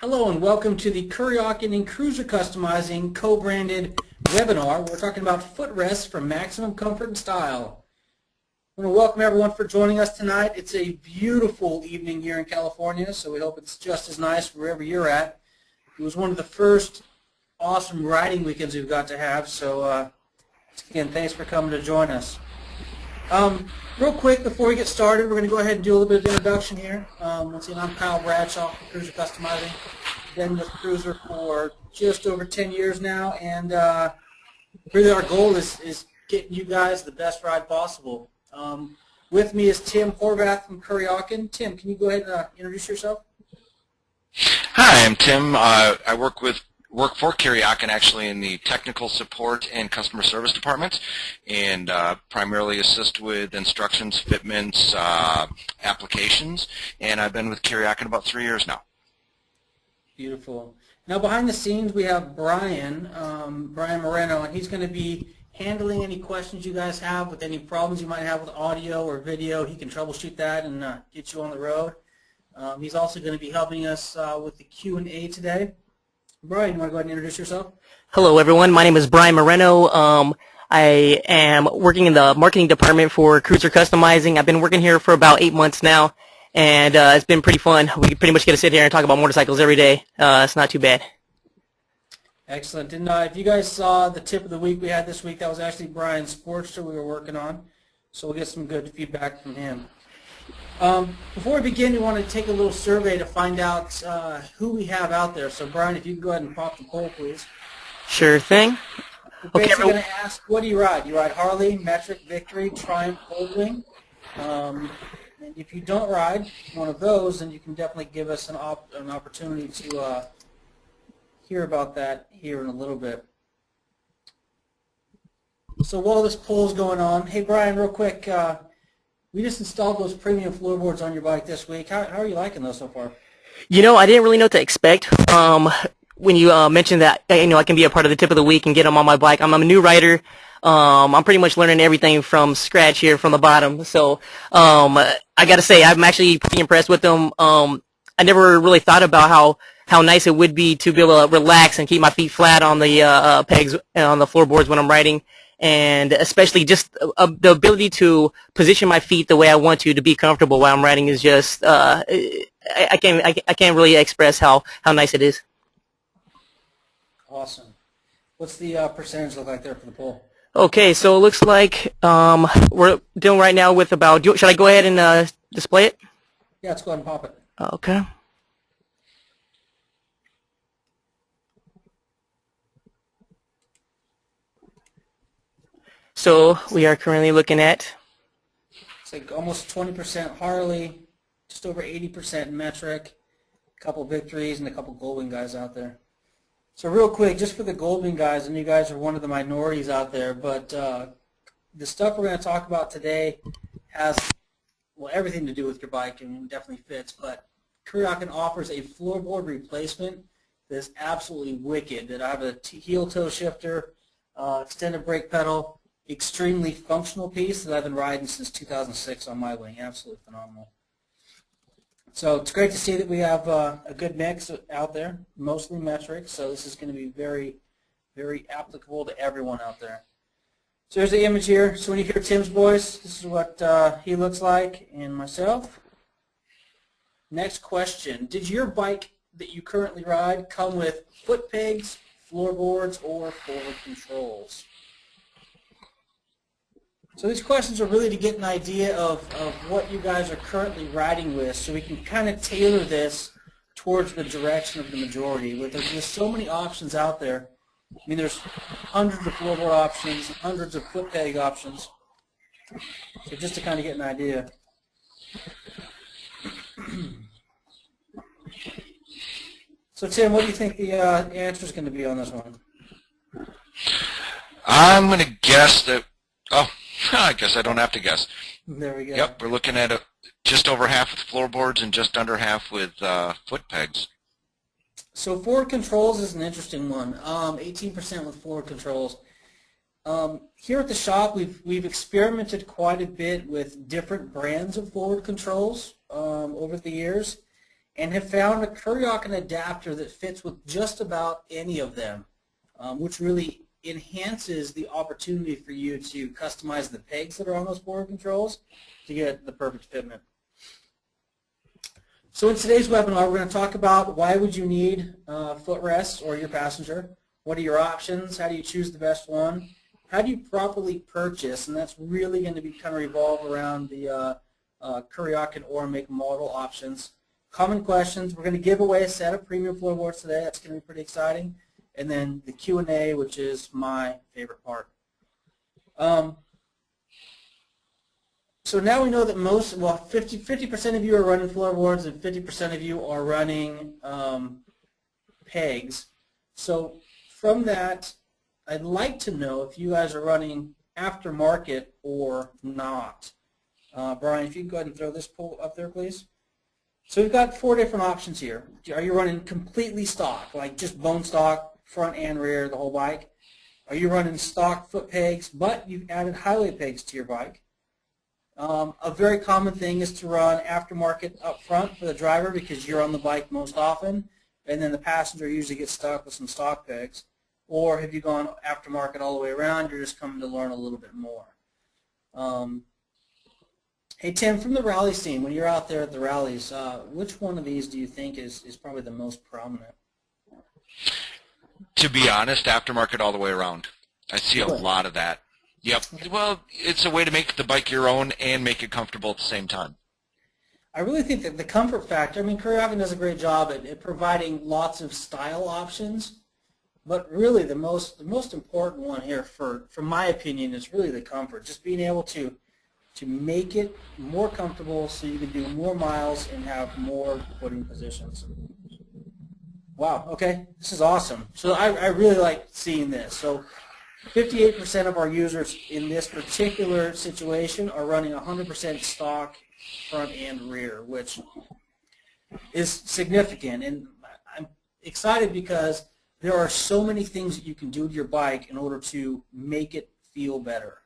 Hello and welcome to the Kuryakyn and Cruiser Customizing co-branded webinar. We're talking about footrests for maximum comfort and style. I want to welcome everyone for joining us tonight. It's a beautiful evening here in California, so we hope it's just as nice wherever you're at. It was one of the first awesome riding weekends we've got to have, so again, thanks for coming to join us. Real quick, before we get started, we're going to go ahead and do a little bit of introduction here. Once again, I'm Kyle Bradshaw from Cruiser Customizing. Been with Cruiser for just over 10 years now, and really our goal is getting you guys the best ride possible. With me is Tim Horvath from Kuryakyn. Tim, can you go ahead and introduce yourself? Hi, I'm Tim. I work for Kuryakyn actually in the technical support and customer service department, and primarily assist with instructions, fitments, applications, and I've been with Kuryakyn about 3 years now. Beautiful. Now behind the scenes we have Brian Moreno, and he's going to be handling any questions you guys have with any problems you might have with audio or video. He can troubleshoot that and get you on the road. He's also going to be helping us with the Q&A today. Brian, you want to go ahead and introduce yourself? Hello, everyone. My name is Brian Moreno. I am working in the marketing department for Cruiser Customizing. I've been working here for about 8 months now, and it's been pretty fun. We pretty much get to sit here and talk about motorcycles every day. It's not too bad. Excellent. And if you guys saw the tip of the week we had this week, that was actually Brian's Sportster we were working on, so we'll get some good feedback from him. Before we begin, we want to take a little survey to find out who we have out there. So, Brian, if you can go ahead and pop the poll, please. Sure thing. We're basically going to ask, what do you ride? You ride Harley, Metric, Victory, Triumph, Goldwing. And if you don't ride one of those, then you can definitely give us an opportunity to hear about that here in a little bit. So while this poll is going on, hey, Brian, real quick, we just installed those premium floorboards on your bike this week. How are you liking those so far? You know, I didn't really know what to expect. When you mentioned that, I can be a part of the tip of the week and get them on my bike. I'm a new rider. I'm pretty much learning everything from scratch here from the bottom. So I got to say, I'm actually pretty impressed with them. I never really thought about how nice it would be to be able to relax and keep my feet flat on the pegs and on the floorboards when I'm riding. And especially just the ability to position my feet the way I want to be comfortable while I'm riding is just I can't really express how nice it is. Awesome. What's the percentage look like there for the poll? Okay, so it looks like we're doing right now with about. Should I go ahead and display it? Yeah, let's go ahead and pop it. Okay. So we are currently looking at. It's like almost 20% Harley, just over 80% Metric, a couple Victories, and a couple Goldwing guys out there. So real quick, just for the Goldwing guys, and you guys are one of the minorities out there, but the stuff we're going to talk about today has, well, everything to do with your bike, and definitely fits, but Kuryakyn offers a floorboard replacement that is absolutely wicked. That I have a heel toe shifter, extended brake pedal, extremely functional piece that I've been riding since 2006 on my wing. Absolutely phenomenal. So it's great to see that we have a good mix out there, mostly metric, so this is going to be very, very applicable to everyone out there. So here's the image here. So when you hear Tim's voice, this is what he looks like, and myself. Next question. Did your bike that you currently ride come with foot pegs, floorboards, or forward controls? So these questions are really to get an idea of what you guys are currently riding with, so we can kind of tailor this towards the direction of the majority. There's so many options out there. I mean, there's hundreds of floorboard options, hundreds of foot peg options. So just to kind of get an idea. So Tim, what do you think the answer is going to be on this one? I'm going to guess that. Oh, I guess I don't have to guess. There we go. Yep, we're looking at just over half with floorboards and just under half with foot pegs. So forward controls is an interesting one. 18% with forward controls. Here at the shop, we've experimented quite a bit with different brands of forward controls over the years, and have found a Kuryakyn adapter that fits with just about any of them, which really enhances the opportunity for you to customize the pegs that are on those board controls to get the perfect fitment. So in today's webinar, we're going to talk about why would you need footrests or your passenger, what are your options, how do you choose the best one, how do you properly purchase, and that's really going to be kind of revolve around the Kuryakyn or make model options. Common questions. We're going to give away a set of premium floorboards today. That's going to be pretty exciting. And then the Q&A, which is my favorite part. So now we know that 50% of you are running floorboards and 50% of you are running pegs. So from that, I'd like to know if you guys are running aftermarket or not. Brian, if you can go ahead and throw this poll up there, please. So we've got 4 different options here. Are you running completely stock, like just bone stock, front and rear, the whole bike? Are you running stock foot pegs, but you've added highway pegs to your bike? A very common thing is to run aftermarket up front for the driver because you're on the bike most often, and then the passenger usually gets stuck with some stock pegs. Or have you gone aftermarket all the way around, you're just coming to learn a little bit more. Hey Tim, from the rally scene, when you're out there at the rallies, which one of these do you think is probably the most prominent? To be honest, aftermarket all the way around. I see a lot of that. Yep. Well, it's a way to make the bike your own and make it comfortable at the same time. I really think that the comfort factor, I mean, Kuryakyn does a great job at providing lots of style options, but really the most important one here, from my opinion, is really the comfort. Just being able to make it more comfortable so you can do more miles and have more footing positions. Wow, okay, this is awesome. So I really like seeing this. So 58% of our users in this particular situation are running 100% stock front and rear, which is significant. And I'm excited because there are so many things that you can do to your bike in order to make it feel better.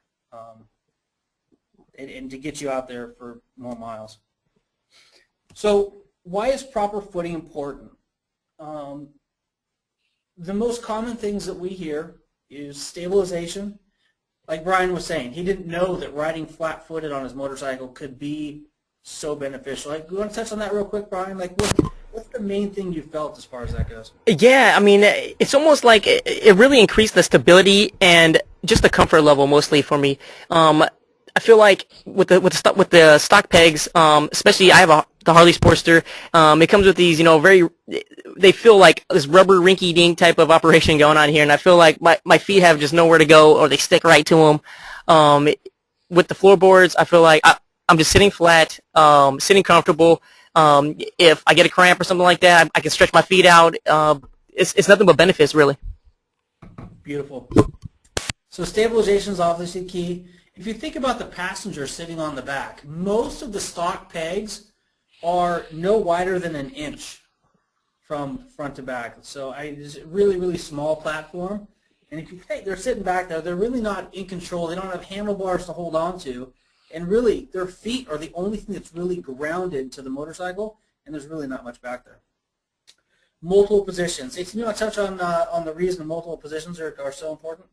And to get you out there for more miles. So why is proper footing important? The most common things that we hear is stabilization. Like Brian was saying, he didn't know that riding flat-footed on his motorcycle could be so beneficial. Like, you want to touch on that real quick, Brian? Like, what's the main thing you felt as far as that goes? Yeah, I mean, it's almost like it really increased the stability and just the comfort level mostly for me. I feel like with the stock pegs, especially I have the Harley Sportster. It comes with these, they feel like this rubber rinky-dink type of operation going on here, and I feel like my feet have just nowhere to go, or they stick right to them. With the floorboards, I feel like I'm just sitting flat, sitting comfortable. If I get a cramp or something like that, I can stretch my feet out. It's nothing but benefits, really. Beautiful. So stabilization is obviously key. If you think about the passenger sitting on the back, most of the stock pegs are no wider than an inch from front to back. So it's a really, really small platform. And if you think they're sitting back there, they're really not in control. They don't have handlebars to hold on to. And really, their feet are the only thing that's really grounded to the motorcycle, and there's really not much back there. Multiple positions. Hey, can you touch on the reason multiple positions are so important?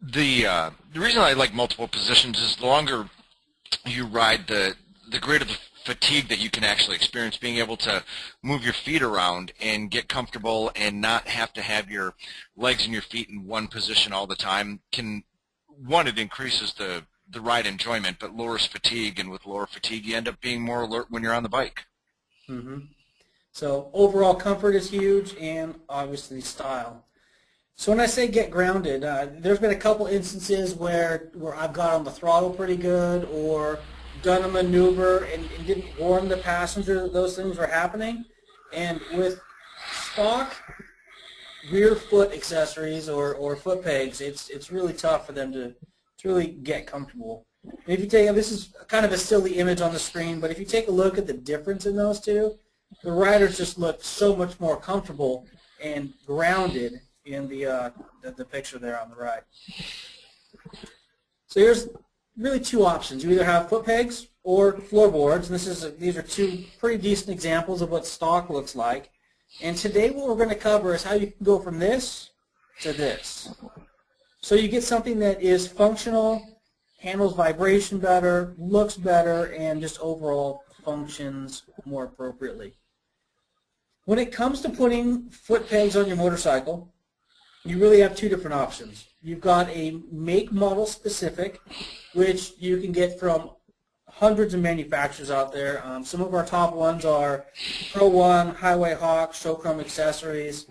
The reason I like multiple positions is the longer you ride, the greater the fatigue that you can actually experience. Being able to move your feet around and get comfortable and not have to have your legs and your feet in one position all the time it increases the ride enjoyment, but lowers fatigue, and with lower fatigue you end up being more alert when you're on the bike. Mm-hmm. So overall comfort is huge, and obviously style. So when I say get grounded, there's been a couple instances where I've got on the throttle pretty good, or done a maneuver and didn't warn the passenger that those things were happening. And with stock rear foot accessories or foot pegs, it's really tough for them to really get comfortable. And if you take, this is kind of a silly image on the screen, but if you take a look at the difference in those two, the riders just look so much more comfortable and grounded in the picture there on the right. So here's really two options. You either have foot pegs or floorboards. And these are two pretty decent examples of what stock looks like. And today what we're going to cover is how you can go from this to this. So you get something that is functional, handles vibration better, looks better, and just overall functions more appropriately. When it comes to putting foot pegs on your motorcycle, you really have two different options. You've got a make model specific, which you can get from hundreds of manufacturers out there. Some of our top ones are Pro One, Highway Hawk, Show Chrome Accessories.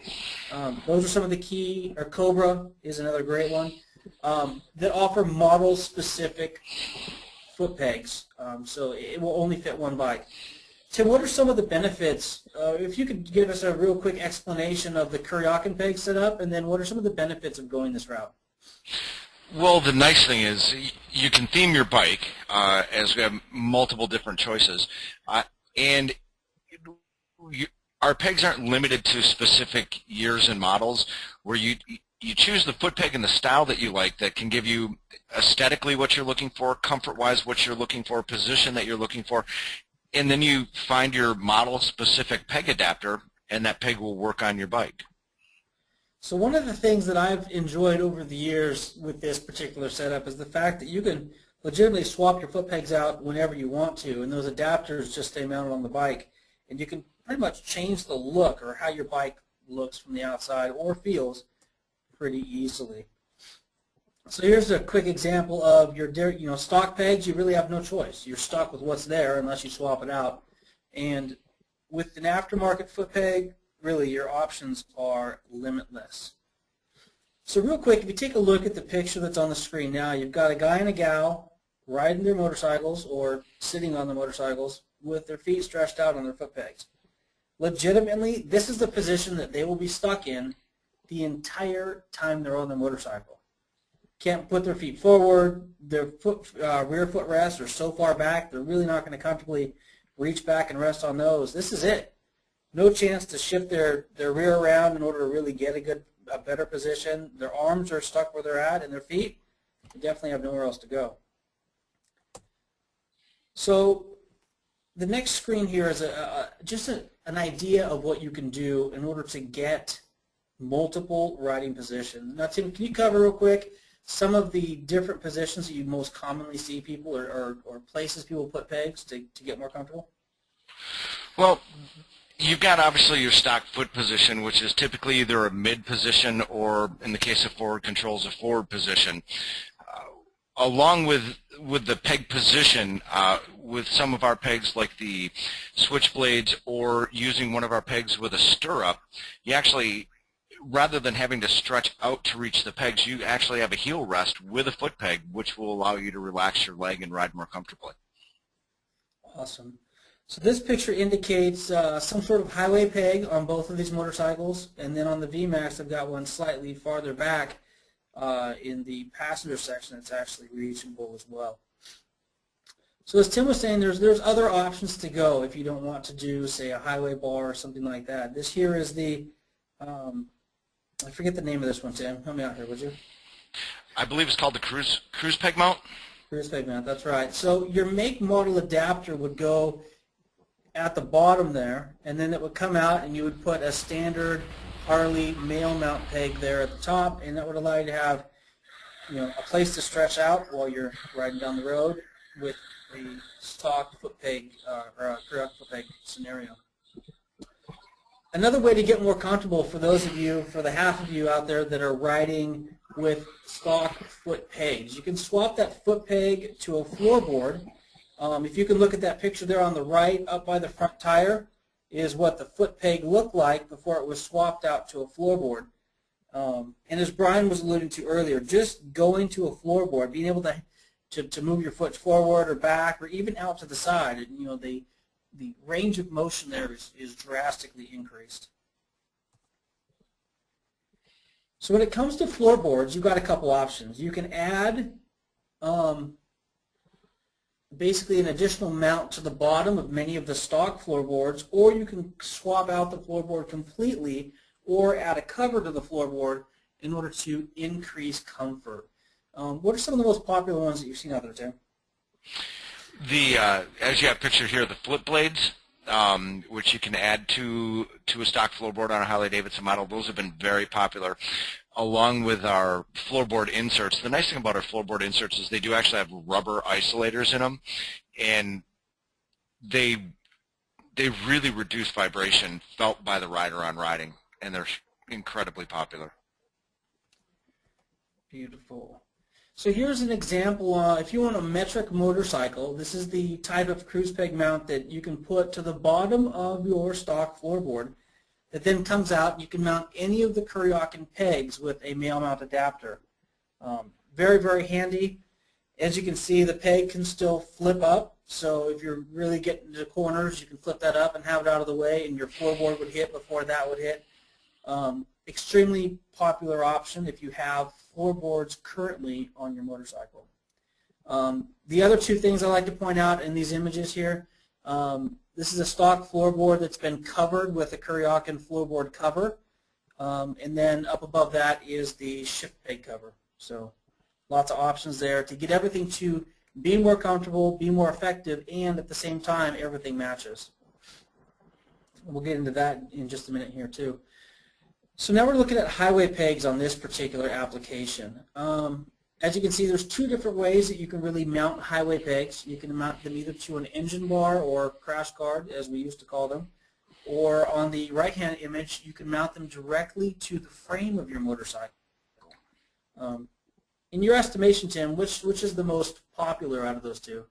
Those are some of the key, or Cobra is another great one, that offer model specific foot pegs. So it will only fit one bike. Tim, what are some of the benefits? If you could give us a real quick explanation of the Kuryakyn peg setup, and then what are some of the benefits of going this route? Well, the nice thing is you can theme your bike, as we have multiple different choices, and our pegs aren't limited to specific years and models, where you choose the foot peg and the style that you like that can give you aesthetically what you're looking for, comfort-wise what you're looking for, position that you're looking for, and then you find your model-specific peg adapter, and that peg will work on your bike. So one of the things that I've enjoyed over the years with this particular setup is the fact that you can legitimately swap your foot pegs out whenever you want to, and those adapters just stay mounted on the bike, and you can pretty much change the look or how your bike looks from the outside or feels pretty easily. So here's a quick example of your stock pegs. You really have no choice. You're stuck with what's there unless you swap it out. And with an aftermarket foot peg, really your options are limitless. So real quick, if you take a look at the picture that's on the screen now, you've got a guy and a gal riding their motorcycles or sitting on the motorcycles with their feet stretched out on their foot pegs. Legitimately, this is the position that they will be stuck in the entire time they're on their motorcycle. Can't put their feet forward, their rear foot rests are so far back, they're really not going to comfortably reach back and rest on those. This is it. No chance to shift their rear around in order to really get a better position. Their arms are stuck where they're at, and their feet definitely have nowhere else to go. So the next screen here is just an idea of what you can do in order to get multiple riding positions. Now, Tim, can you cover real quick some of the different positions that you most commonly see people or places people put pegs to get more comfortable? Well, you've got obviously your stock foot position, which is typically either a mid position or, in the case of forward controls, a forward position. Along with the peg position, with some of our pegs like the switchblades or using one of our pegs with a stirrup, you actually, rather than having to stretch out to reach the pegs, you actually have a heel rest with a foot peg, which will allow you to relax your leg and ride more comfortably. Awesome. So this picture indicates some sort of highway peg on both of these motorcycles, and then on the VMAX I've got one slightly farther back in the passenger section that's actually reachable as well. So as Tim was saying, there's other options to go if you don't want to do, say, a highway bar or something like that. This here is the, I forget the name of this one, Tim. Help me out here, would you? I believe it's called the cruise peg mount. Cruise peg mount, that's right. So your make model adapter would go at the bottom there, and then it would come out and you would put a standard Harley male mount peg there at the top, and that would allow you to have, a place to stretch out while you're riding down the road with a stock foot peg or a Kuryakyn foot peg scenario. Another way to get more comfortable for those of you, for the half of you out there that are riding with stock foot pegs, you can swap that foot peg to a floorboard. If you can look at that picture there on the right, up by the front tire, is what the foot peg looked like before it was swapped out to a floorboard. And as Brian was alluding to earlier, just going to a floorboard, being able to move your foot forward or back or even out to the side, and, the range of motion there is drastically increased. So when it comes to floorboards, you've got a couple options. You can add basically an additional mount to the bottom of many of the stock floorboards, or you can swap out the floorboard completely or add a cover to the floorboard in order to increase comfort. What are some of the most popular ones that you've seen out there, Tim? As you have pictured here, the flip blades, which you can add to a stock floorboard on a Harley-Davidson model, those have been very popular, along with our floorboard inserts. The nice thing about our floorboard inserts is they do actually have rubber isolators in them, and they really reduce vibration felt by the rider on riding, and they're incredibly popular. Beautiful. So here's an example. If you want a metric motorcycle, this is the type of cruise peg mount that you can put to the bottom of your stock floorboard that then comes out. You can mount any of the Kuryakyn pegs with a male mount adapter. Very, very handy. As you can see, the peg can still flip up. So if you're really getting into corners, you can flip that up and have it out of the way, and your floorboard would hit before that would hit. Extremely popular option if you have floorboards currently on your motorcycle. The other two things I like to point out in these images here, this is a stock floorboard that's been covered with a Kuryakyn floorboard cover, and then up above that is the shift peg cover. So lots of options there to get everything to be more comfortable, be more effective, and at the same time everything matches. We'll get into that in just a minute here too. So now we're looking at highway pegs on this particular application. As you can see, there's two different ways that you can really mount highway pegs. You can mount them either to an engine bar or crash guard, as we used to call them, or on the right-hand image, you can mount them directly to the frame of your motorcycle. In your estimation, Tim, which is the most popular out of those two?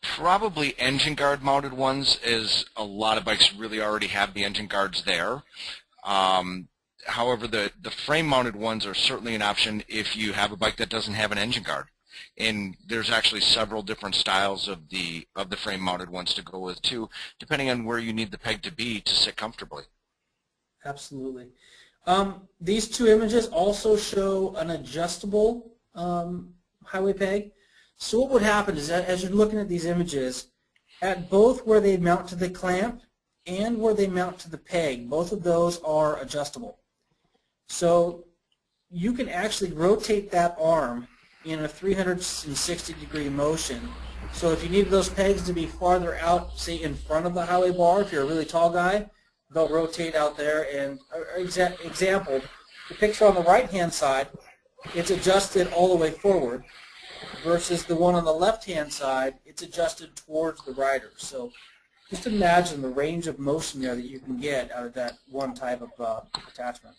Probably engine guard mounted ones, as a lot of bikes really already have the engine guards there. However, the frame-mounted ones are certainly an option if you have a bike that doesn't have an engine guard. And there's actually several different styles of the frame-mounted ones to go with too, depending on where you need the peg to be to sit comfortably. Absolutely. These two images also show an adjustable highway peg. So what would happen is that as you're looking at these images, at both where they mount to the clamp and where they mount to the peg, both of those are adjustable. So you can actually rotate that arm in a 360-degree motion. So if you need those pegs to be farther out, say in front of the highway bar, if you're a really tall guy, they'll rotate out there. And example, the picture on the right-hand side, it's adjusted all the way forward, versus the one on the left-hand side, it's adjusted towards the rider. So just imagine the range of motion there that you can get out of that one type of attachment.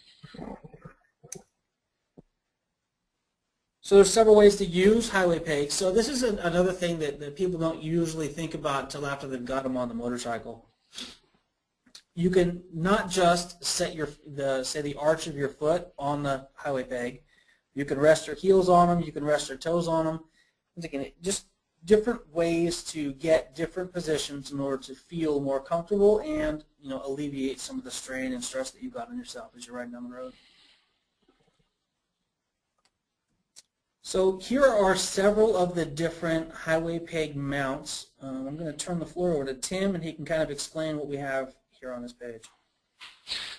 So there's several ways to use highway pegs. So this is another thing that people don't usually think about until after they've got them on the motorcycle. You can not just set the arch of your foot on the highway peg. You can rest your heels on them. You can rest your toes on them. Again, just different ways to get different positions in order to feel more comfortable and alleviate some of the strain and stress that you've got on yourself as you're riding down the road. So here are several of the different highway peg mounts. I'm going to turn the floor over to Tim, and he can kind of explain what we have here on this page.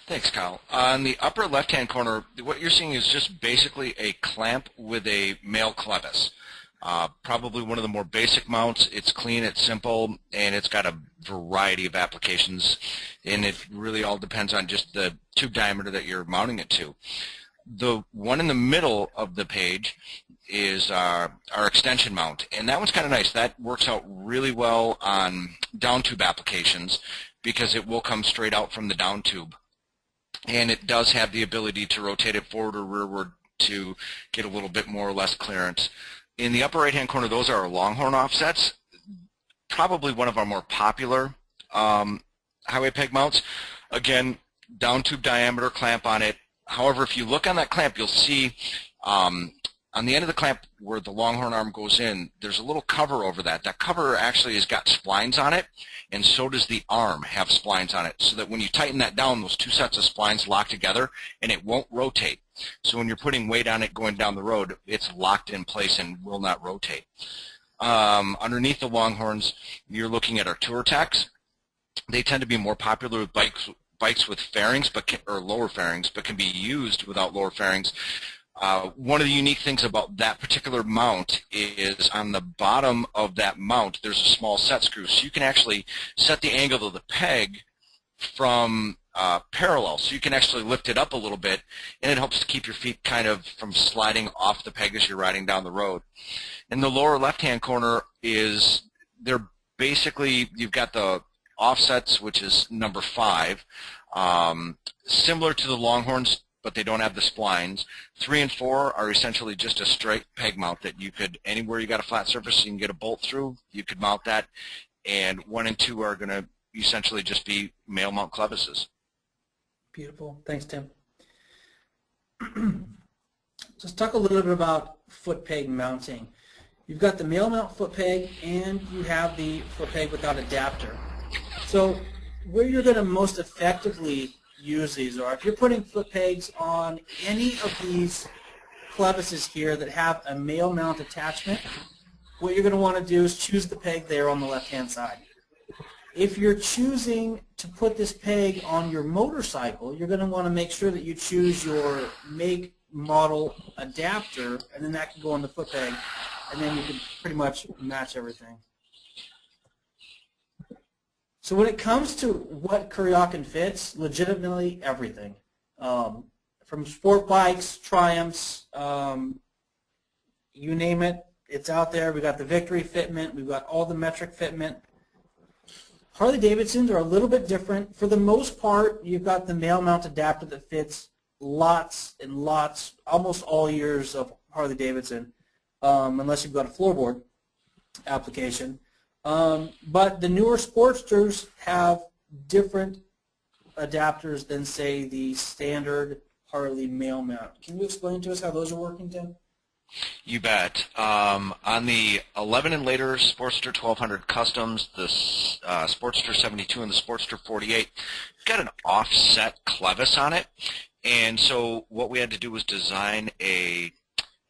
Thanks, Kyle. On the upper left-hand corner, what you're seeing is just basically a clamp with a male clevis. Probably one of the more basic mounts. It's clean, it's simple, and it's got a variety of applications, and it really all depends on just the tube diameter that you're mounting it to. The one in the middle of the page is our extension mount, and that one's kind of nice. That works out really well on down tube applications because it will come straight out from the down tube, and it does have the ability to rotate it forward or rearward to get a little bit more or less clearance. In the upper right-hand corner, those are our Longhorn offsets, probably one of our more popular highway peg mounts. Again, down tube diameter clamp on it. However, if you look on that clamp, you'll see on the end of the clamp where the Longhorn arm goes in, there's a little cover over that. That cover actually has got splines on it, and so does the arm have splines on it, so that when you tighten that down, those two sets of splines lock together, and it won't rotate. So when you're putting weight on it going down the road, it's locked in place and will not rotate. Underneath the Longhorns, you're looking at our TourTex. They tend to be more popular with bikes with fairings, or lower fairings, but can be used without lower fairings. One of the unique things about that particular mount is on the bottom of that mount there's a small set screw, so you can actually set the angle of the peg from parallel, so you can actually lift it up a little bit, and it helps to keep your feet kind of from sliding off the peg as you're riding down the road. In the lower left-hand corner is they're basically, you've got the offsets, which is number 5, similar to the Longhorns, but they don't have the splines. 3 and 4 are essentially just a straight peg mount that you could, anywhere you got a flat surface you can get a bolt through, you could mount that. And 1 and 2 are going to essentially just be male mount clevises. Beautiful. Thanks, Tim. Let's talk a little bit about foot peg mounting. You've got the male mount foot peg and you have the foot peg without adapter. So where you're going to most effectively use these are if you're putting foot pegs on any of these clevises here that have a male mount attachment, what you're going to want to do is choose the peg there on the left-hand side. If you're choosing to put this peg on your motorcycle, you're going to want to make sure that you choose your make, model, adapter, and then that can go on the foot peg, and then you can pretty much match everything. So when it comes to what Kuryakyn fits, legitimately everything. From sport bikes, Triumphs, you name it, it's out there. We've got the Victory fitment. We've got all the metric fitment. Harley-Davidsons are a little bit different. For the most part, you've got the male mount adapter that fits lots and lots, almost all years of Harley-Davidson, unless you've got a floorboard application. But the newer Sportsters have different adapters than, say, the standard Harley male mount. Can you explain to us how those are working, Tim? You bet. On the 11 and later Sportster 1200 Customs, the Sportster 72 and the Sportster 48, got an offset clevis on it. And so what we had to do was design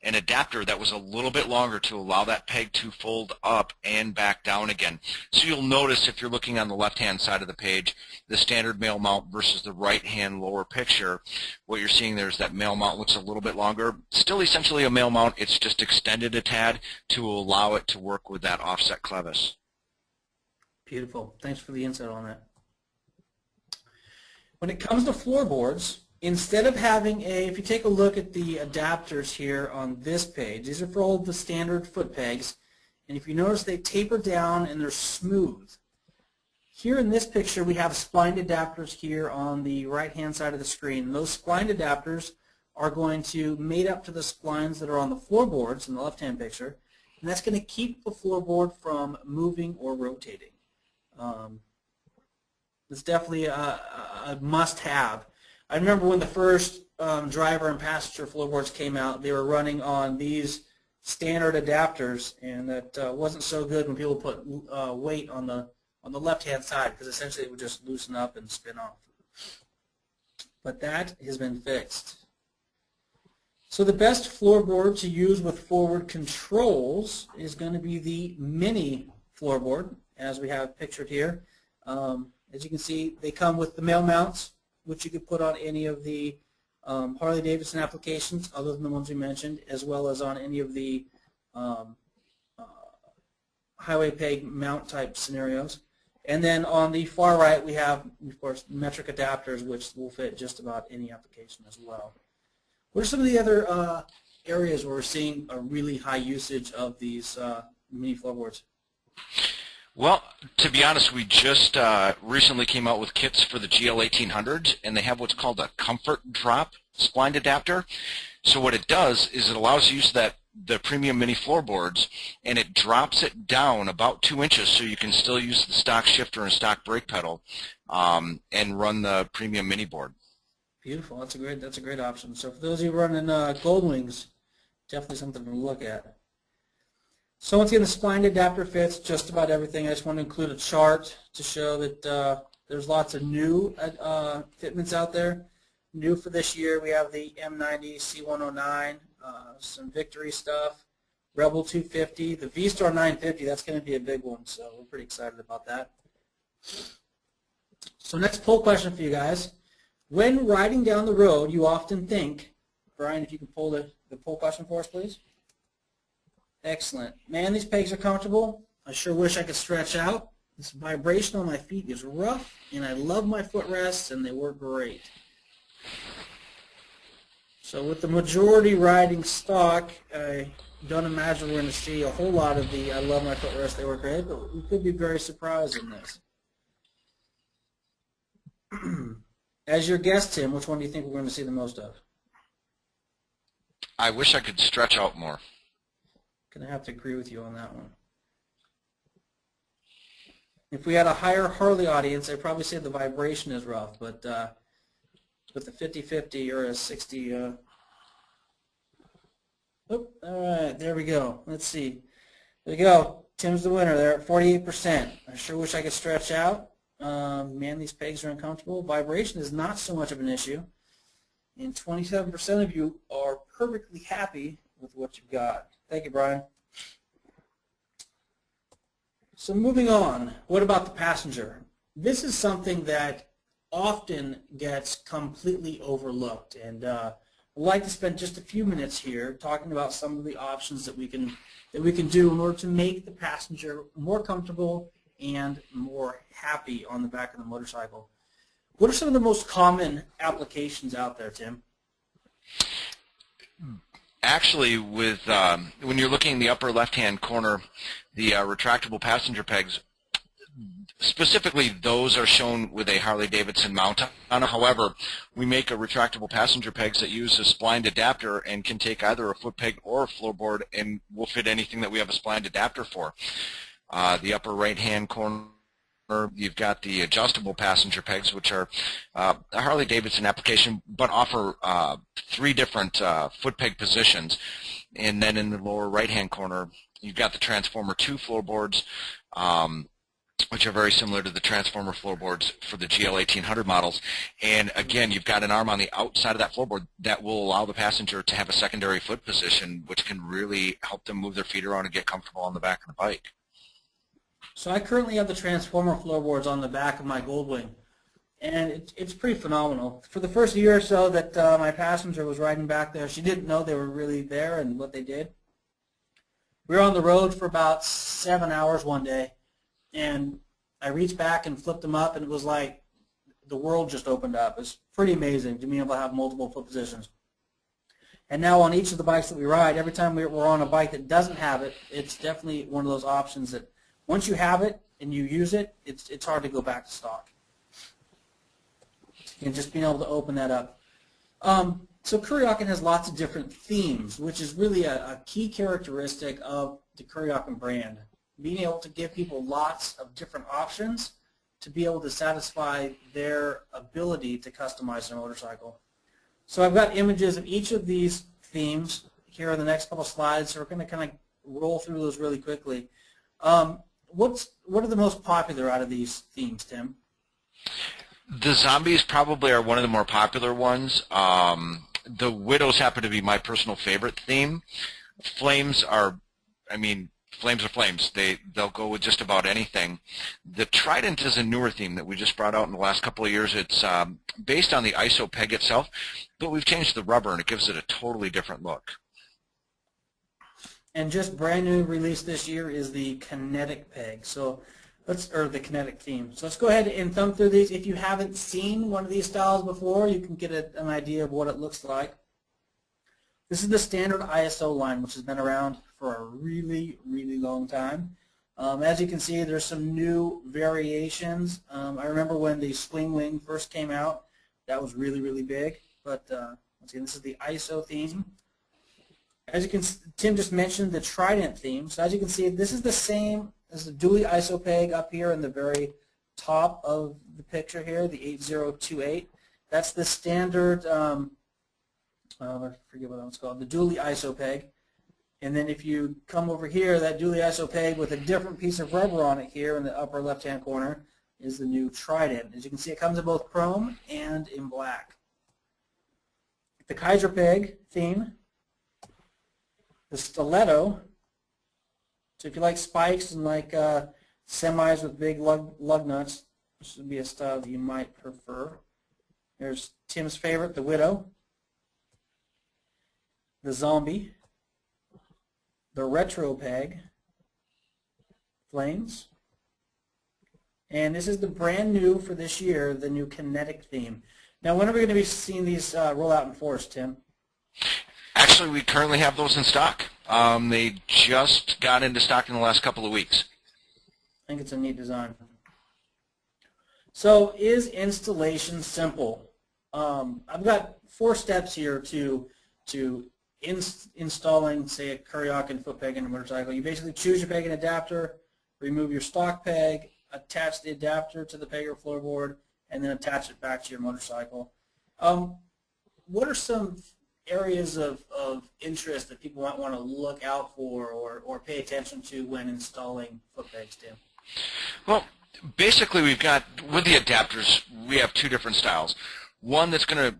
an adapter that was a little bit longer to allow that peg to fold up and back down again. So you'll notice if you're looking on the left-hand side of the page, the standard male mount versus the right-hand lower picture, what you're seeing there is that male mount looks a little bit longer. Still essentially a male mount, it's just extended a tad to allow it to work with that offset clevis. Beautiful. Thanks for the insight on that. When it comes to floorboards, instead of having if you take a look at the adapters here on this page, these are for all the standard foot pegs, and if you notice they taper down and they're smooth. Here in this picture we have splined adapters here on the right-hand side of the screen. And those splined adapters are going to mate up to the splines that are on the floorboards in the left-hand picture, and that's going to keep the floorboard from moving or rotating. It's definitely a must-have. I remember when the first driver and passenger floorboards came out, they were running on these standard adapters, and that wasn't so good when people put weight on the left-hand side, because essentially it would just loosen up and spin off. But that has been fixed. So the best floorboard to use with forward controls is going to be the mini floorboard, as we have pictured here. As you can see, they come with the male mounts, which you could put on any of the Harley-Davidson applications other than the ones we mentioned, as well as on any of the highway peg mount type scenarios. And then on the far right we have, of course, metric adapters, which will fit just about any application as well. What are some of the other areas where we're seeing a really high usage of these mini floorboards? Well, to be honest, we just recently came out with kits for the GL 1800s, and they have what's called a comfort drop splined adapter. So what it does is it allows you to use the premium mini floorboards, and it drops it down about 2 inches, so you can still use the stock shifter and stock brake pedal and run the premium mini board. Beautiful. That's a great option. So for those of you running Gold Wings, definitely something to look at. So once again, the splined adapter fits just about everything. I just want to include a chart to show that there's lots of new fitments out there. New for this year, we have the M90 C109, some Victory stuff, Rebel 250, the V-Star 950. That's going to be a big one, so we're pretty excited about that. So next poll question for you guys. When riding down the road, you often think, Brian, if you can pull the poll question for us, please. Excellent. Man, these pegs are comfortable. I sure wish I could stretch out. This vibration on my feet is rough, and I love my footrests, and they work great. So with the majority riding stock, I don't imagine we're going to see a whole lot of the I love my footrest, they work great, but we could be very surprised in this. As your guest, Tim, which one do you think we're going to see the most of? I wish I could stretch out more. Going to have to agree with you on that one. If we had a higher Harley audience, I'd probably say the vibration is rough, but with a 50-50 or a 60, all right, there we go. Let's see. There we go. Tim's the winner there at 48%. I sure wish I could stretch out. Man, these pegs are uncomfortable. Vibration is not so much of an issue. And 27% of you are perfectly happy with what you've got. Thank you, Brian. So moving on, what about the passenger? This is something that often gets completely overlooked, and I'd like to spend just a few minutes here talking about some of the options that we can do in order to make the passenger more comfortable and more happy on the back of the motorcycle. What are some of the most common applications out there, Tim? Actually, with when you're looking in the upper left-hand corner, the retractable passenger pegs, specifically those are shown with a Harley-Davidson mount on it. However, we make a retractable passenger pegs that use a splined adapter and can take either a foot peg or a floorboard and will fit anything that we have a splined adapter for. The upper right-hand corner, you've got the adjustable passenger pegs, which are a Harley-Davidson application, but offer 3 different foot peg positions. And then in the lower right-hand corner, you've got the Transformer 2 floorboards, which are very similar to the Transformer floorboards for the GL 1800 models. And again, you've got an arm on the outside of that floorboard that will allow the passenger to have a secondary foot position, which can really help them move their feet around and get comfortable on the back of the bike. So I currently have the Transformer floorboards on the back of my Goldwing, and it's pretty phenomenal. For the first year or so that my passenger was riding back there, she didn't know they were really there and what they did. We were on the road for about 7 hours one day, and I reached back and flipped them up, and it was like the world just opened up. It's pretty amazing to be able to have multiple foot positions. And now on each of the bikes that we ride, every time we're on a bike that doesn't have it, it's definitely one of those options that once you have it and you use it, it's hard to go back to stock. And just being able to open that up. So Kuryakyn has lots of different themes, which is really a key characteristic of the Kuryakyn brand. Being able to give people lots of different options to be able to satisfy their ability to customize their motorcycle. So I've got images of each of these themes here in the next couple slides, so we're going to kind of roll through those really quickly. What are the most popular out of these themes, Tim? The zombies probably are one of the more popular ones. The widows happen to be my personal favorite theme. Flames are, flames are flames. They'll go with just about anything. The Trident is a newer theme that we just brought out in the last couple of years. It's based on the ISO peg itself, but we've changed the rubber and it gives it a totally different look. And just brand new released this year is the kinetic peg. So or the kinetic theme. So let's go ahead and thumb through these. If you haven't seen one of these styles before, you can get an idea of what it looks like. This is the standard ISO line, which has been around for a really, really long time. As you can see, there's some new variations. I remember when the Swing Wing first came out, that was really, really big. But once again, this is the ISO theme. As you can, Tim just mentioned the Trident theme. So as you can see, this is the same as the dually ISO peg up here in the very top of the picture here, the 8028. That's the standard, I forget what it's called, the dually ISO peg. And then if you come over here, that dually ISO peg with a different piece of rubber on it here in the upper left-hand corner is the new Trident. As you can see, it comes in both chrome and in black. The Kaiser peg theme. The stiletto, so if you like spikes and like semis with big lug nuts, this would be a style that you might prefer. There's Tim's favorite, the Widow. the Zombie, the Retro Peg, Flames, and this is the brand new for this year, the new Kinetic theme. Now, when are we going to be seeing these roll out in force, Tim? Actually, we currently have those in stock. They just got into stock in the last couple of weeks. I think it's a neat design. So, is installation simple? I've got 4 steps here to installing, say, a Kuryakyn foot peg in a motorcycle. You basically choose your peg and adapter, remove your stock peg, attach the adapter to the peg or floorboard, and then attach it back to your motorcycle. What are some areas of interest that people might want to look out for or pay attention to when installing foot pegs, Tim? Well, basically we've got, with the adapters, we have 2 different styles. One that's going to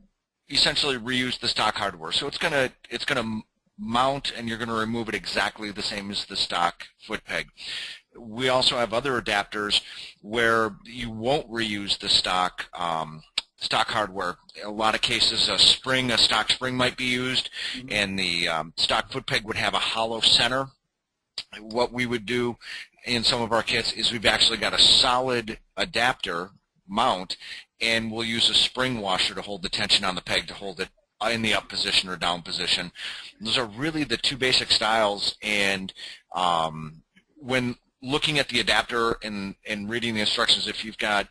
essentially reuse the stock hardware. So it's going to mount, and you're going to remove it exactly the same as the stock foot peg. We also have other adapters where you won't reuse the stock hardware. In a lot of cases, a stock spring might be used, and the stock foot peg would have a hollow center. What we would do in some of our kits is we've actually got a solid adapter mount, and we'll use a spring washer to hold the tension on the peg to hold it in the up position or down position. Those are really the 2 basic styles, and when looking at the adapter and reading the instructions, if you've got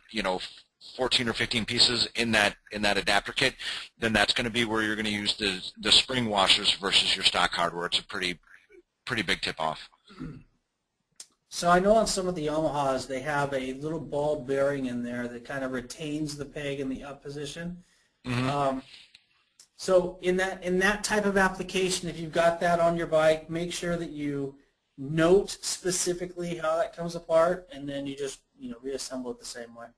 14 or 15 pieces in that adapter kit, then that's going to be where you're going to use the spring washers versus your stock hardware. It's a pretty big tip off. So I know on some of the Yamahas they have a little ball bearing in there that kind of retains the peg in the up position. Mm-hmm. So in that type of application, if you've got that on your bike, make sure that you note specifically how that comes apart, and then you just reassemble it the same way.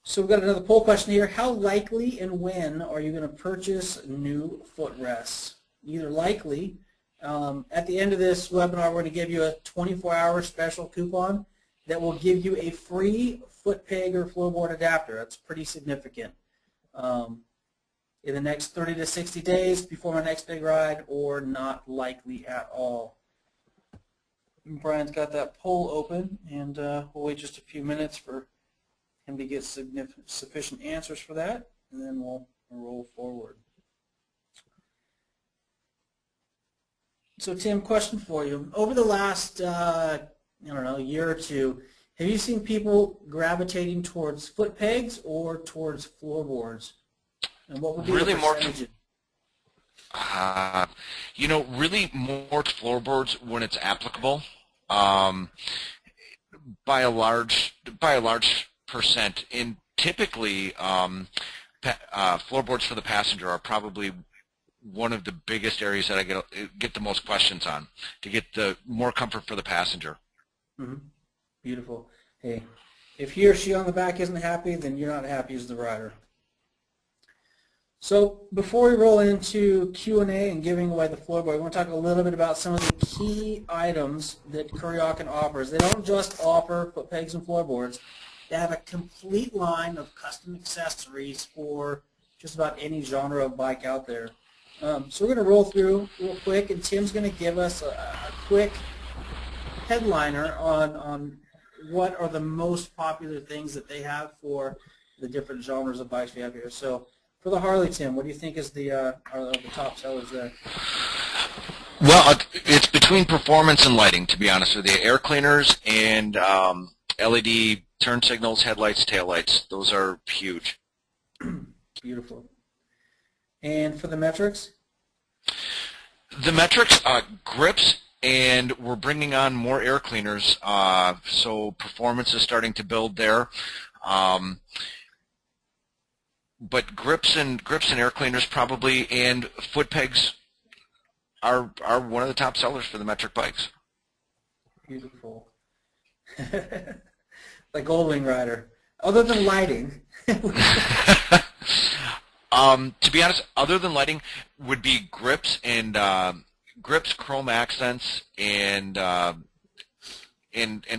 So we've got another poll question here. How likely and when are you going to purchase new footrests? Either likely. At the end of this webinar, we're going to give you a 24-hour special coupon that will give you a free foot peg or floorboard adapter. That's pretty significant. In the next 30 to 60 days before my next big ride, or not likely at all. Brian's got that poll open, and we'll wait just a few minutes for him to get sufficient answers for that, and then we'll roll forward. So Tim, question for you. Over the last, year or two, have you seen people gravitating towards foot pegs or towards floorboards? And what would be really the percentage? Really more to floorboards when it's applicable. By a large percent. And typically, floorboards for the passenger are probably one of the biggest areas that I get the most questions on, to get the more comfort for the passenger. Mm-hmm. Beautiful. Hey, if he or she on the back isn't happy, then you're not happy as the rider. So before we roll into Q&A and giving away the floorboard, I want to talk a little bit about some of the key items that Kuryakyn offers. They don't just offer foot pegs and floorboards. They have a complete line of custom accessories for just about any genre of bike out there. So we're going to roll through real quick, and Tim's going to give us a quick headliner on what are the most popular things that they have for the different genres of bikes we have here. So for the Harley, Tim, what do you think is the top sellers there? Well, it's between performance and lighting, to be honest with you. Air cleaners and LED turn signals, headlights, taillights. Those are huge. Beautiful. And for the metrics? The metrics, grips, and we're bringing on more air cleaners, so performance is starting to build there. But grips and air cleaners probably, and foot pegs are one of the top sellers for the metric bikes. Beautiful. Like Goldwing Rider. Other than lighting. To be honest, other than lighting, would be grips and grips, chrome accents, and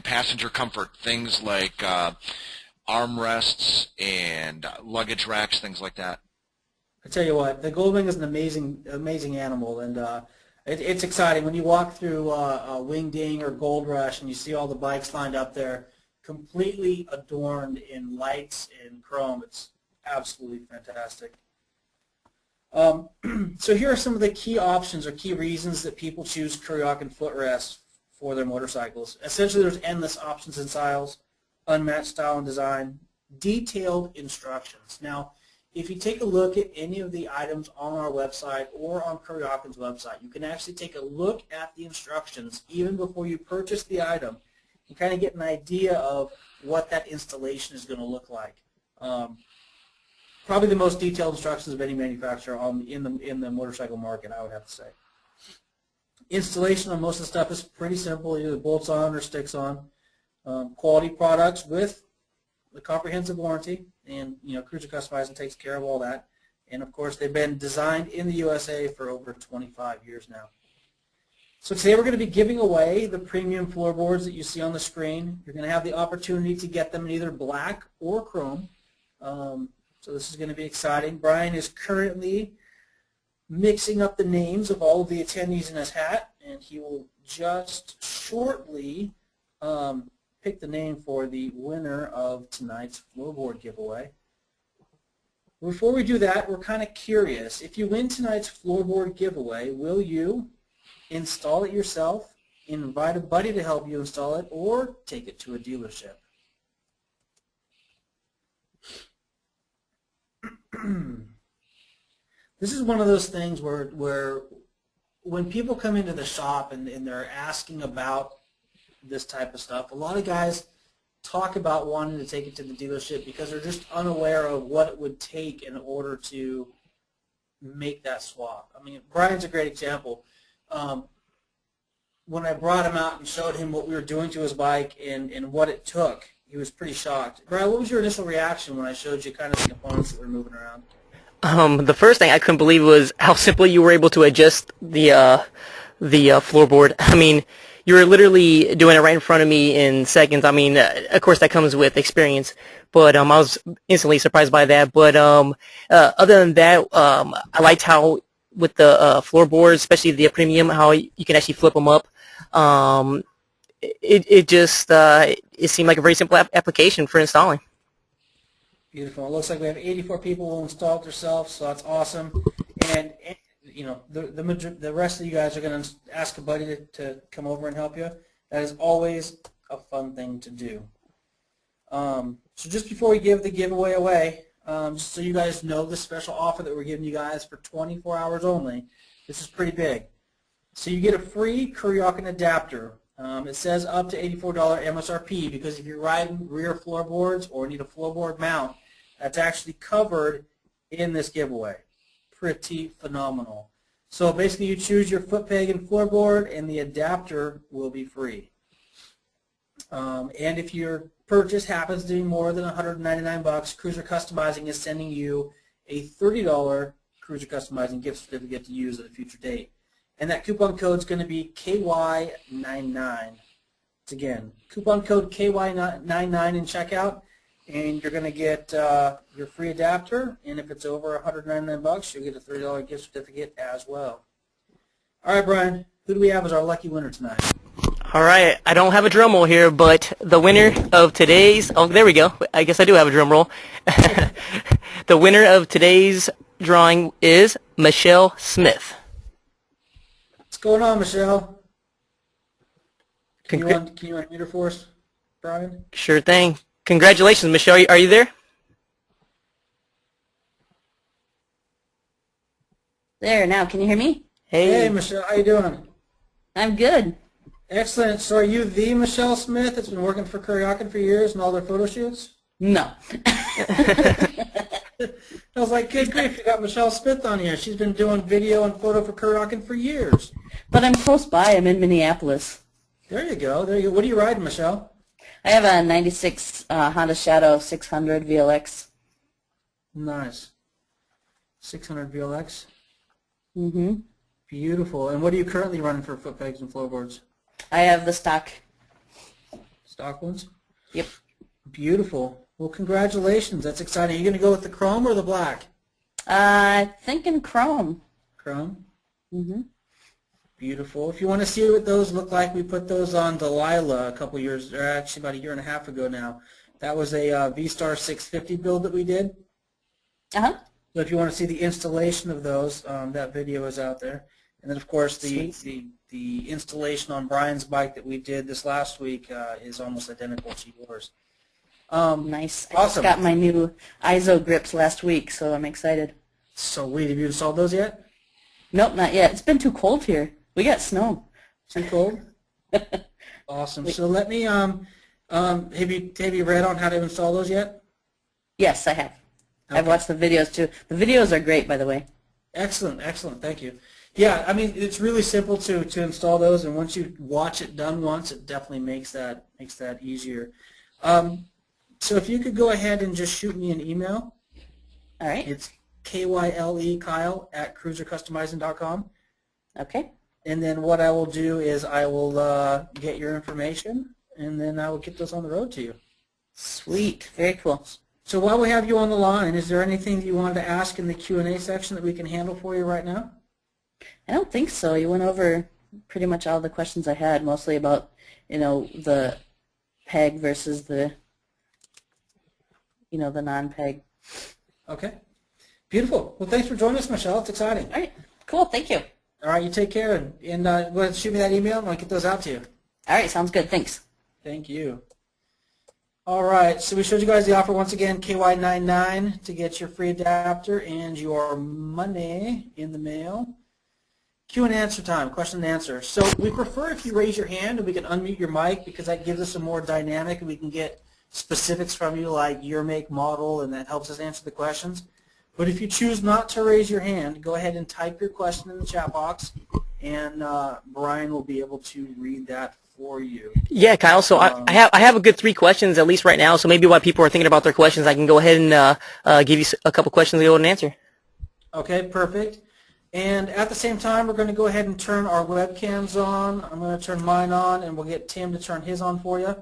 passenger comfort. Things like armrests and luggage racks, things like that. I tell you what, the goldwing is an amazing animal, and it's exciting when you walk through Wingding or Gold Rush and you see all the bikes lined up there, completely adorned in lights and chrome. It's absolutely fantastic. So here are some of the key options or key reasons that people choose Kuryakyn footrests for their motorcycles. Essentially, there's endless options and styles, unmatched style and design, detailed instructions. Now, if you take a look at any of the items on our website or on Kuryakyn's website, you can actually take a look at the instructions even before you purchase the item and kind of get an idea of what that installation is going to look like. Probably the most detailed instructions of any manufacturer in the motorcycle market, I would have to say. Installation on most of the stuff is pretty simple, either bolts on or sticks on. Quality products with the comprehensive warranty, and Cruiser Customizing takes care of all that. And of course, they've been designed in the USA for over 25 years now. So today we're going to be giving away the premium floorboards that you see on the screen. You're going to have the opportunity to get them in either black or chrome. So this is going to be exciting. Brian is currently mixing up the names of all of the attendees in his hat, and he will just shortly pick the name for the winner of tonight's floorboard giveaway. Before we do that, we're kind of curious. If you win tonight's floorboard giveaway, will you install it yourself, invite a buddy to help you install it, or take it to a dealership? This is one of those things where when people come into the shop and they're asking about this type of stuff, a lot of guys talk about wanting to take it to the dealership because they're just unaware of what it would take in order to make that swap. I mean, Brian's a great example. When I brought him out and showed him what we were doing to his bike and what it took, he was pretty shocked. Brian, what was your initial reaction when I showed you kind of the components that were moving around? The first thing I couldn't believe was how simply you were able to adjust the floorboard. I mean, you were literally doing it right in front of me in seconds. I mean, of course that comes with experience, but I was instantly surprised by that. But other than that, I liked how with the floorboards, especially the premium, how you can actually flip them up. It seemed like a very simple application for installing. Beautiful. It looks like we have 84 people who installed it themselves, so that's awesome. And the rest of you guys are going to ask a buddy to come over and help you. That is always a fun thing to do. So just before we give the giveaway away, just so you guys know the special offer that we're giving you guys for 24 hours only, this is pretty big. So you get a free Kuryakyn adapter. It says up to $84 MSRP because if you're riding rear floorboards or need a floorboard mount, that's actually covered in this giveaway. Pretty phenomenal. So basically you choose your foot peg and floorboard and the adapter will be free. And if your purchase happens to be more than $199, Cruiser Customizing is sending you a $30 Cruiser Customizing gift certificate to use at a future date. And that coupon code is going to be KY99. It's again, coupon code KY99 in checkout, and you're going to get your free adapter. And if it's over $199, you'll get a $30 gift certificate as well. All right, Brian, who do we have as our lucky winner tonight? All right, I don't have a drum roll here, but the winner of today's, oh, there we go. I guess I do have a drum roll. The winner of today's drawing is Michelle Smith. What's going on, Michelle? Can you unmute her for us, Brian? Sure thing. Congratulations, Michelle. Are you there? There, now, can you hear me? Hey, Michelle, how you doing? I'm good. Excellent. So are you the Michelle Smith that's been working for Kuryakyn for years and all their photo shoots? No. I was like, good grief, you got Michelle Smith on here. She's been doing video and photo for Kuryakyn for years. But I'm close by. I'm in Minneapolis. There you go. There you go. What are you riding, Michelle? I have a 96 Honda Shadow 600 VLX. Nice. 600 VLX. Mm-hmm. Beautiful. And what are you currently running for foot pegs and floorboards? I have the stock. Stock ones? Yep. Beautiful. Well, congratulations. That's exciting. Are you going to go with the chrome or the black? Thinking chrome. Chrome. Mm-hmm. Beautiful. If you want to see what those look like, we put those on Delilah a couple years, or actually about a year and a half ago now. That was a V-Star 650 build that we did. Uh-huh. So if you want to see the installation of those, that video is out there. And then, of course, the installation on Brian's bike that we did this last week is almost identical to yours. Nice. I just Awesome. got my new ISO grips last week, so I'm excited. So, wait, have you installed those yet? Nope, not yet. It's been too cold here. We got snow. Too cold? Awesome. So let me, have you read on how to install those yet? Yes, I have. Okay. I've watched the videos too. The videos are great, by the way. Excellent, excellent. Thank you. Yeah, I mean, it's really simple to install those, and once you watch it done once, it definitely makes that easier. So if you could go ahead and just shoot me an email. All right. It's KYLE Kyle at cruisercustomizing.com. Okay. And then what I will do is I will get your information, and then I will get those on the road to you. Sweet. Very cool. So while we have you on the line, is there anything that you wanted to ask in the Q&A section that we can handle for you right now? I don't think so. You went over pretty much all the questions I had, mostly about, the peg versus the, the non-peg. Okay. Beautiful. Well, thanks for joining us, Michelle. It's exciting. All right. Cool. Thank you. All right, you take care, and go ahead and shoot me that email, and I'll get those out to you. All right. Sounds good. Thanks. Thank you. All right, so we showed you guys the offer once again, KY99 to get your free adapter and your money in the mail. Q and answer time, question and answer. So we prefer if you raise your hand and we can unmute your mic because that gives us a more dynamic and we can get specifics from you like your make, model, and that helps us answer the questions. But if you choose not to raise your hand, go ahead and type your question in the chat box, and Brian will be able to read that for you. Yeah, Kyle. So I have a good 3 questions at least right now. So maybe while people are thinking about their questions, I can go ahead and give you a couple questions to go ahead and answer. Okay, perfect. And at the same time, we're going to go ahead and turn our webcams on. I'm going to turn mine on, and we'll get Tim to turn his on for you.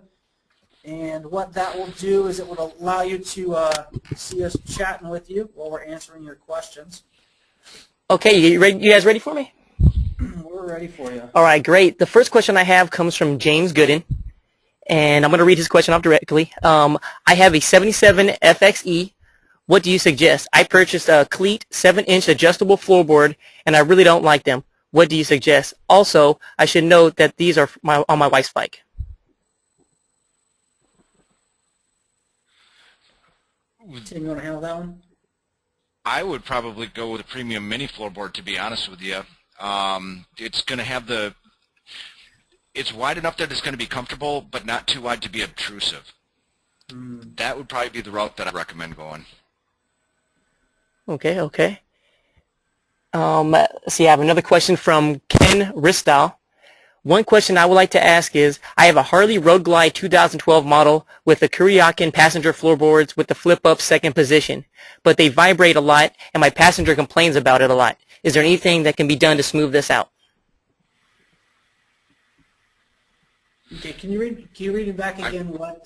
And what that will do is it will allow you to see us chatting with you while we're answering your questions. Okay, you guys ready for me? We're ready for you. All right, great. The first question I have comes from James Gooden, and I'm going to read his question off directly. I have a 77 FXE. What do you suggest? I purchased a cleat 7-inch adjustable floorboard, and I really don't like them. What do you suggest? Also, I should note that these are on my wife's bike. Tim, you want to handle that one? I would probably go with a premium mini floorboard, to be honest with you. It's going to have it's wide enough that it's going to be comfortable, but not too wide to be obtrusive. That would probably be the route that I recommend going. Okay. Let's see, I have another question from Ken Ristal. One question I would like to ask is, I have a Harley Road Glide 2012 model with the Kuryakyn passenger floorboards with the flip-up second position, but they vibrate a lot, and my passenger complains about it a lot. Is there anything that can be done to smooth this out? Okay, can you read it back again? What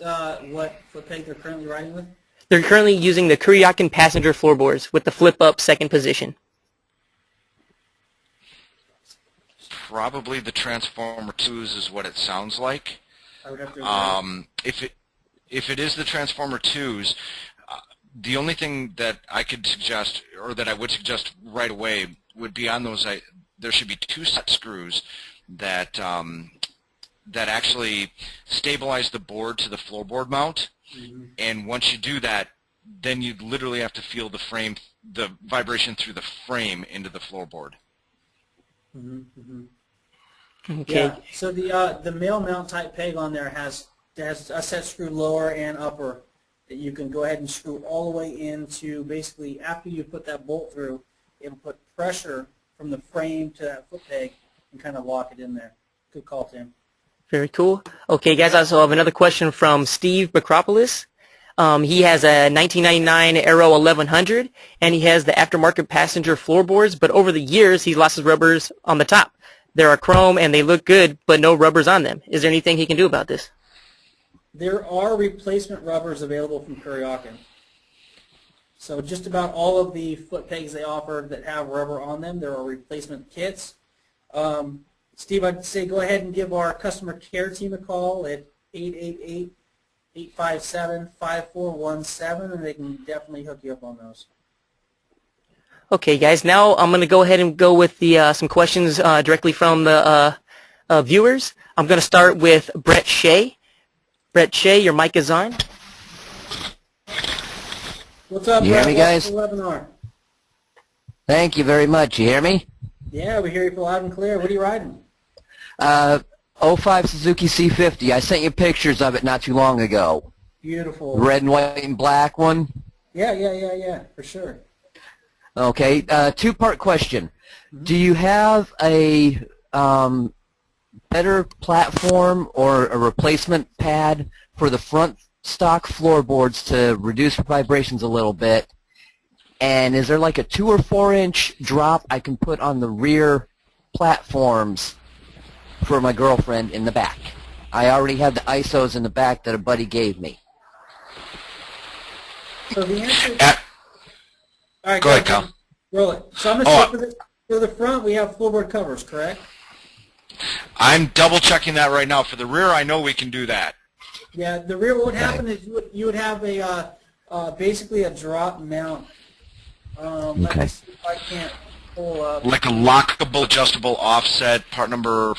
foot peg they're currently riding with? They're currently using the Kuryakyn passenger floorboards with the flip-up second position. Probably the Transformer 2s is what it sounds like. I would have to if it is the Transformer 2s, the only thing that I could suggest, or that I would suggest right away, would be on those. There should be 2 set screws that that actually stabilize the board to the floorboard mount. Mm-hmm. And once you do that, then you literally have to feel the vibration through the frame into the floorboard. Mm-hmm. Okay. Yeah. So the male mount type peg on there has a set screw lower and upper that you can go ahead and screw all the way into. Basically, after you put that bolt through, it'll put pressure from the frame to that foot peg and kind of lock it in there. Good call, Tim. Very cool. Okay, guys, I also have another question from Steve Bakropoulos. He has a 1999 Aero 1100, and he has the aftermarket passenger floorboards, but over the years, he's lost his rubbers on the top. There are chrome, and they look good, but no rubbers on them. Is there anything he can do about this? There are replacement rubbers available from Kuryakyn. So just about all of the foot pegs they offer that have rubber on them, there are replacement kits. Steve, I'd say go ahead and give our customer care team a call at 888-857-5417, and they can definitely hook you up on those. Okay, guys. Now I'm going to go ahead and go with the some questions directly from the viewers. I'm going to start with Brett Shea. Brett Shea, your mic is on. What's up, You Brett? hear me, guys? Welcome to the webinar. Thank you very much. You hear me? Yeah, we hear you loud and clear. What are you riding? '05 Suzuki C50. I sent you pictures of it not too long ago. Beautiful. Red and white and black one. Yeah, for sure. Okay, two-part question. Do you have a better platform or a replacement pad for the front stock floorboards to reduce vibrations a little bit? And is there like a 2 or 4 inch drop I can put on the rear platforms for my girlfriend in the back? I already have the ISOs in the back that a buddy gave me. So the answer. All right, Go ahead, Kyle. Roll it. So I'm going to say for the front we have floorboard covers, correct? I'm double checking that right now. For the rear, I know we can do that. Yeah, the rear. What would happen is you would have a basically a drop mount. Let me see if I can't pull up. Like a lockable, adjustable offset, part number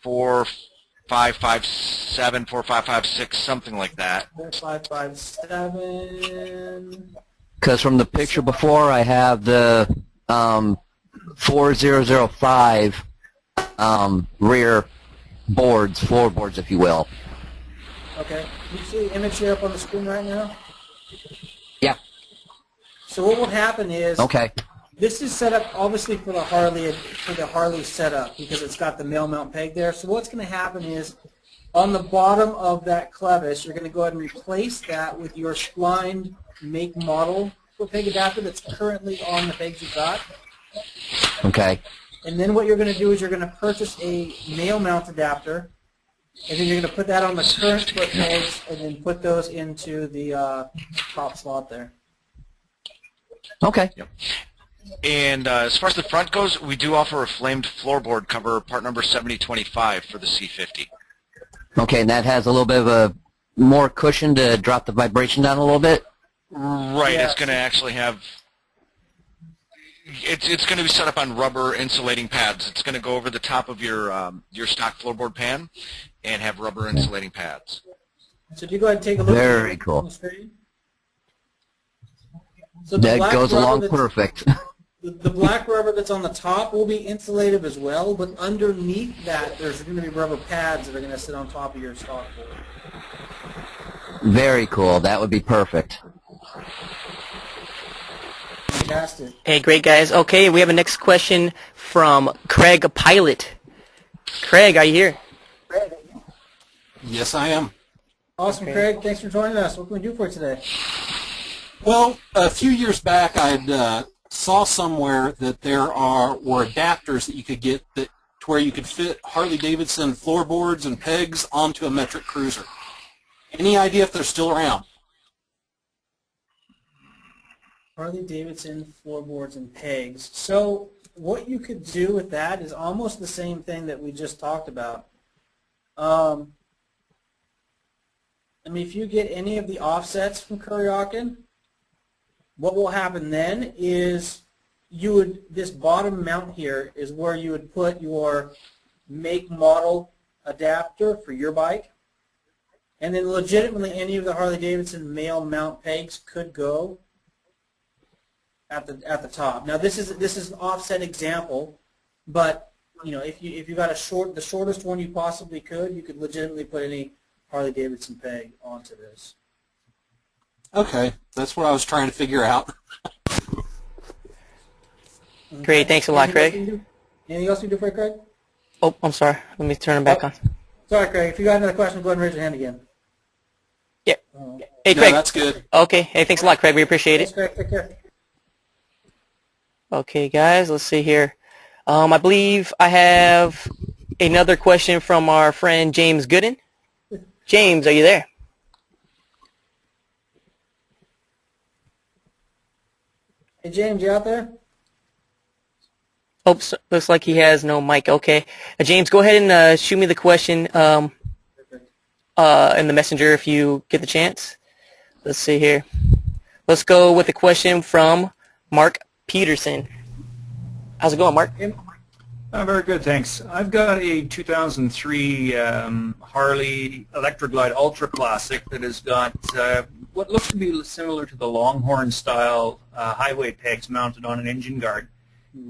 4557, 4556, something like that. 4557. Because from the picture before, I have the 4005 rear boards, floorboards, if you will. Okay. You see the image here up on the screen right now? Yeah. So what will happen is This is set up obviously for the Harley setup because it's got the male mount peg there. So what's going to happen is on the bottom of that clevis, you're going to go ahead and replace that with your Splined make model foot peg adapter that's currently on the pegs you've got. Okay. And then what you're going to do is you're going to purchase a male mount adapter, and then you're going to put that on the current foot pegs and then put those into the top slot there. Okay. Yep. And as far as the front goes, we do offer a flamed floorboard cover, part number 7025 for the C50. Okay, and that has a little bit of a more cushion to drop the vibration down a little bit? Right, Yeah. it's going to actually have, it's going to be set up on rubber insulating pads. It's going to go over the top of your stock floorboard pan and have rubber insulating pads. So if you go ahead and take a look Very at cool. the screen. So the That black goes rubber along that's- perfect. The black rubber that's on the top will be insulative as well, but underneath that there's going to be rubber pads that are going to sit on top of your stock board. Very cool. That would be perfect. Fantastic. Hey, great guys. Okay, we have a next question from Craig Pilot. Craig, are you here? Yes, I am. Awesome, Craig. Thanks for joining us. What can we do for you today? Well, a few years back, I saw somewhere that were adapters that you could get to where you could fit Harley-Davidson floorboards and pegs onto a metric cruiser. Any idea if they're still around? Harley-Davidson floorboards and pegs. So what you could do with that is almost the same thing that we just talked about. I mean, if you get any of the offsets from Kuryakyn, what will happen then is this bottom mount here is where you would put your make model adapter for your bike. And then legitimately any of the Harley-Davidson male mount pegs could go at the top. Now this is an offset example, but you know, if you got the shortest one you possibly could, you could legitimately put any Harley-Davidson peg onto this. Okay, that's what I was trying to figure out. Great, thanks a lot, Craig. Anything else we can do for you, Craig? Oh, I'm sorry. Let me turn it back on. Sorry, Craig. If you got another question, go ahead and raise your hand again. Yeah. Hey, No, Craig. that's good. Okay. Hey, thanks a lot, Craig. We appreciate Thanks, it. Craig. Take care. Okay, guys. Let's see here. I believe I have another question from our friend James Gooden. James, are you there? Hey, James, you out there? Oops, looks like he has no mic. Okay. James, go ahead and shoot me the question in the messenger if you get the chance. Let's see here. Let's go with the question from Mark Peterson. How's it going, Mark? Very good, thanks. I've got a 2003 Harley Electroglide Ultra Classic that has got what looks to be similar to the Longhorn style highway pegs mounted on an engine guard.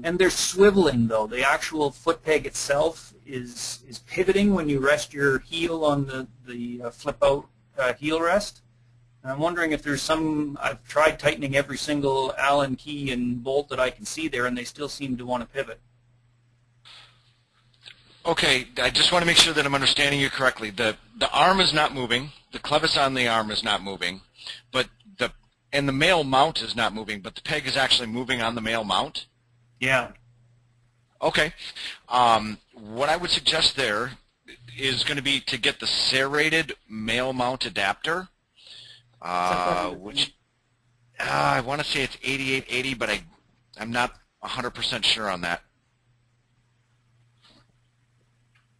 And they're swiveling, though. The actual foot peg itself is pivoting when you rest your heel on the flip-out heel rest. And I'm wondering if there's I've tried tightening every single Allen key and bolt that I can see there, and they still seem to want to pivot. Okay, I just want to make sure that I'm understanding you correctly. The arm is not moving. The clevis on the arm is not moving, and the male mount is not moving, but the peg is actually moving on the male mount? Yeah. Okay. What I would suggest there is going to be to get the serrated male mount adapter, which I want to say it's 8880, but I'm not 100% sure on that.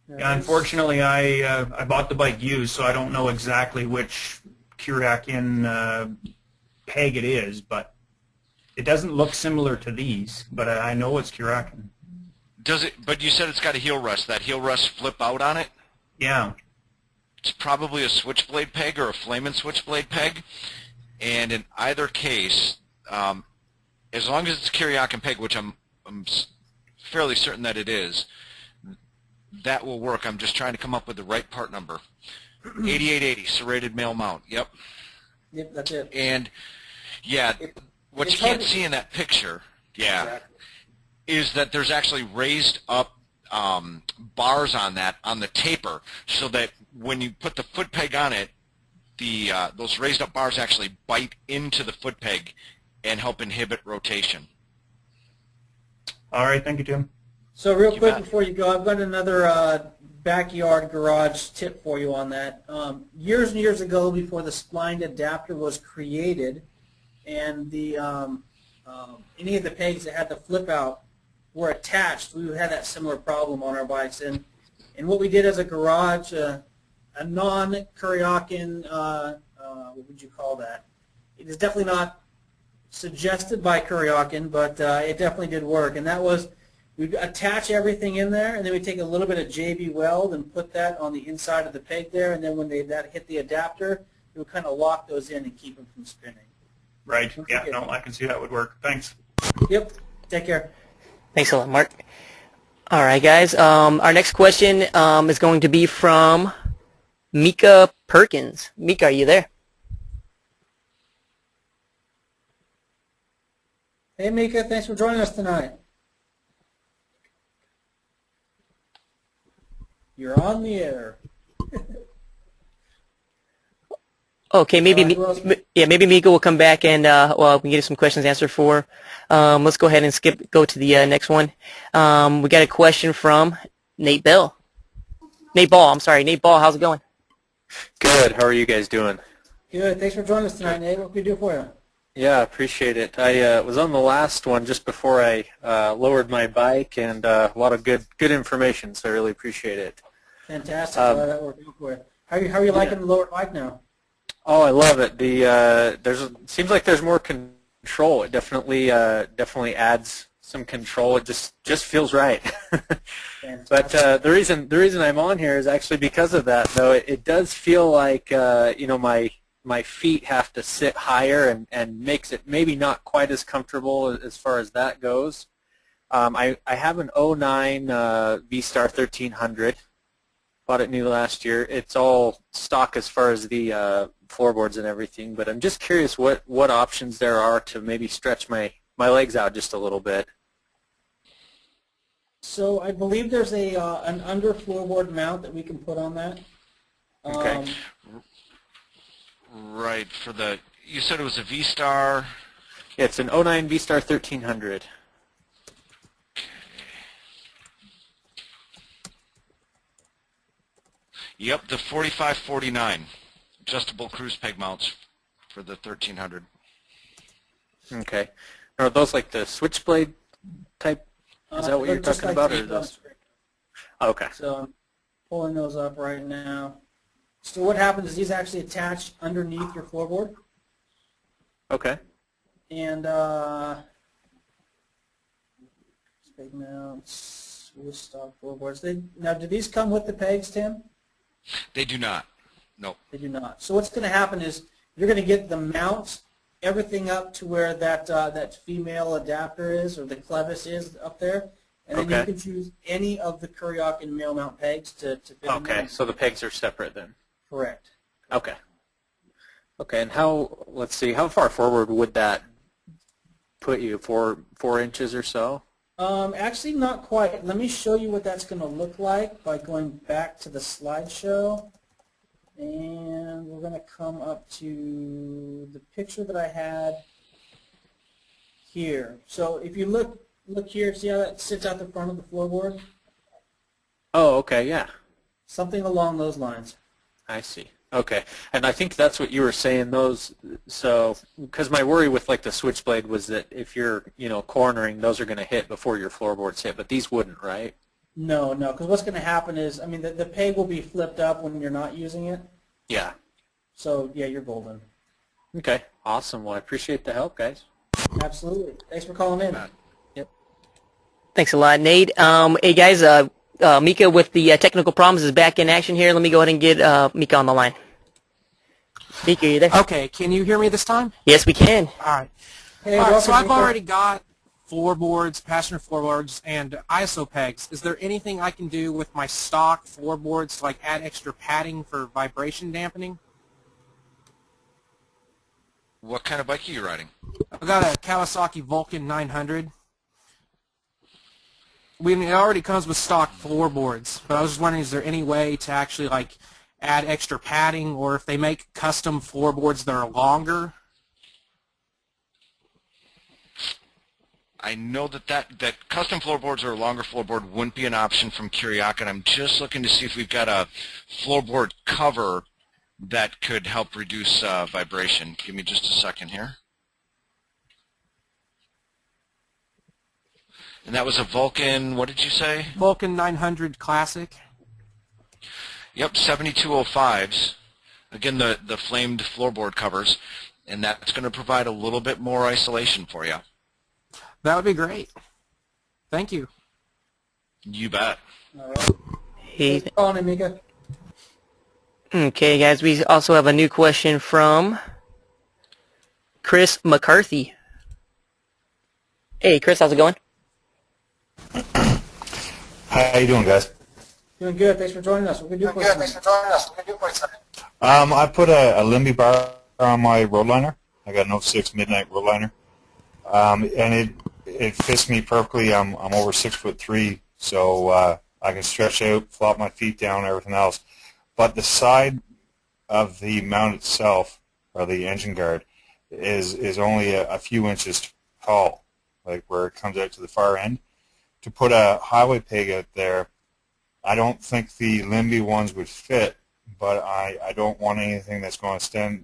Yeah, unfortunately, I bought the bike used, so I don't know exactly which Kuryakyn peg it is, but it doesn't look similar to these, but I know it's Kuryakyn. Does it? But you said it's got a heel rest. That heel rest flip out on it? Yeah. It's probably a switchblade peg or a flamin' switchblade peg, and in either case, as long as it's a Kuryakyn peg, which I'm fairly certain that it is, that will work. I'm just trying to come up with the right part number. 8880, serrated male mount. Yep. Yep, that's it. And, yeah, what you can't see in that picture, yeah, exactly, is that there's actually raised up bars on the taper, so that when you put the foot peg on it, those raised up bars actually bite into the foot peg and help inhibit rotation. All right, thank you, Tim. So real quick before you go, I've got another backyard garage tip for you on that. Years and years ago, before the splined adapter was created, and the any of the pegs that had the flip out were attached, we had that similar problem on our bikes. And what we did as a garage, a non-Kuryakyn, what would you call that? It is definitely not suggested by Kuryakyn, but it definitely did work. And that was, we'd attach everything in there, and then we'd take a little bit of JB weld and put that on the inside of the peg there, and then when that hit the adapter, it would kind of lock those in and keep them from spinning. Right. Yeah, no, I can see that would work. Thanks. Yep. Take care. Thanks a lot, Mark. All right, guys. Our next question is going to be from Mika Perkins. Mika, are you there? Hey, Mika. Thanks for joining us tonight. You're on the air. Okay, maybe maybe Mika will come back and we can get some questions answered for. Let's go ahead and go to the next one. We got a question from Nate Ball. Nate Ball, how's it going? Good. How are you guys doing? Good. Thanks for joining us tonight, Nate. What can we do for you? Yeah, appreciate it. I was on the last one just before I lowered my bike, and a lot of good information, so I really appreciate it. Fantastic. Glad that worked out for you. How are you liking the lowered bike now? Oh, I love it. Seems like there's more control. It definitely adds some control. It just feels right. But the reason I'm on here is actually because of that. Though it does feel like my feet have to sit higher and makes it maybe not quite as comfortable as far as that goes. I have an 09 V-Star 1300. Bought it new last year. It's all stock as far as the floorboards and everything, but I'm just curious what options there are to maybe stretch my legs out just a little bit. So I believe there's an under floorboard mount that we can put on that. Okay. Right, you said it was a V-Star? Yeah, it's an 09 V-Star 1300. Yep, the 4549 adjustable cruise peg mounts for the 1300. Okay. Are those like the switchblade type? Is that what you're Just talking like about, or the those? Okay. So I'm pulling those up right now. So what happens is these actually attach underneath your floorboard. Okay. And big mounts with stock floorboards. Now, do these come with the pegs, Tim? They do not. No. They do not. So what's going to happen is you're going to get the mount, everything up to where that female adapter is, or the clevis is up there, and then you can choose any of the Kuryakyn male mount pegs to fit in there. Okay, so the pegs are separate then. Correct. Okay. Okay, and let's see, how far forward would that put you? 4 inches or so? Actually, not quite. Let me show you what that's going to look like by going back to the slideshow. And we're going to come up to the picture that I had here. So if you look here, see how that sits out the front of the floorboard? Oh, okay, yeah. Something along those lines. I see. Okay, and I think that's what you were saying. Those, so because my worry with like the switchblade was that if you're cornering, those are going to hit before your floorboards hit, but these wouldn't, right? No, because what's going to happen is, I mean, the peg will be flipped up when you're not using it. Yeah. So yeah, you're golden. Okay, awesome. Well, I appreciate the help, guys. Absolutely. Thanks for calling in. Yep. Thanks a lot, Nate. Hey guys, Mika with the technical problems is back in action here. Let me go ahead and get Mika on the line. Mika, are you there? Okay, can you hear me this time? Yes, we can. All right. Hey, All right, so I've Mika. already got floorboards, passenger floorboards, and ISO pegs. Is there anything I can do with my stock floorboards to like add extra padding for vibration dampening? What kind of bike are you riding? I've got a Kawasaki Vulcan 900. It already comes with stock floorboards, but I was just wondering, is there any way to actually like add extra padding, or if they make custom floorboards that are longer? I know that custom floorboards or a longer floorboard wouldn't be an option from Kuryakyn. I'm just looking to see if we've got a floorboard cover that could help reduce vibration. Give me just a second here. And that was a Vulcan, what did you say? Vulcan 900 Classic. Yep, 7205s. Again, the flamed floorboard covers, and that's going to provide a little bit more isolation for you. That would be great. Thank you. You bet. All right. Hey. Thanks for calling in, Mika. Okay, guys, we also have a new question from Chris McCarthy. Hey, Chris, how's it going? How you doing, guys? Doing good. Thanks for joining us. What can we do for you tonight? I put a Limby bar on my road liner. I got an 06 Midnight road liner, and it fits me perfectly. I'm over 6'3", so I can stretch out, flop my feet down, and everything else. But the side of the mount itself, or the engine guard, is only a few inches tall, like where it comes out to the far end. To put a highway peg out there, I don't think the Limby ones would fit, but I don't want anything that's going to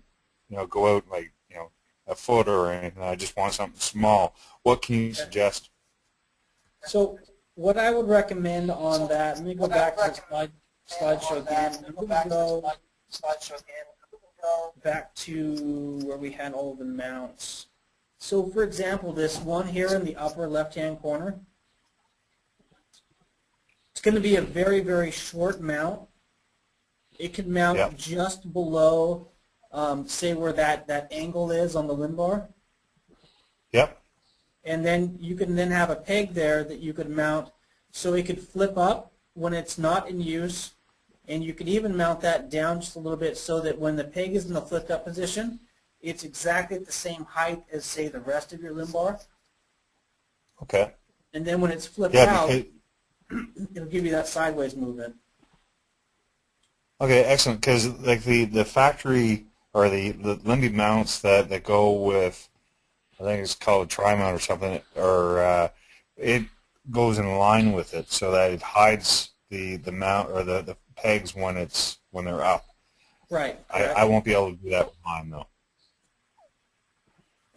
go out like a foot or anything. I just want something small. What can you suggest? So what I would recommend on that, let me go back to the slideshow again. I'm going to go back to where we had all the mounts. So for example, this one here in the upper left-hand corner, it's going to be a very, very short mount. It can mount just below, say, where that angle is on the limb bar. Yep. And then you can then have a peg there that you could mount so it could flip up when it's not in use, and you could even mount that down just a little bit so that when the peg is in the flipped up position, it's exactly at the same height as, say, the rest of your limb bar. Okay. And then when it's flipped out, it'll give you that sideways movement. Okay, excellent. Because like the factory or the Limby mounts that go with, I think it's called a tri-mount or something, or it goes in line with it so that it hides the mount or the pegs when they're up. Right. I won't be able to do that with mine though.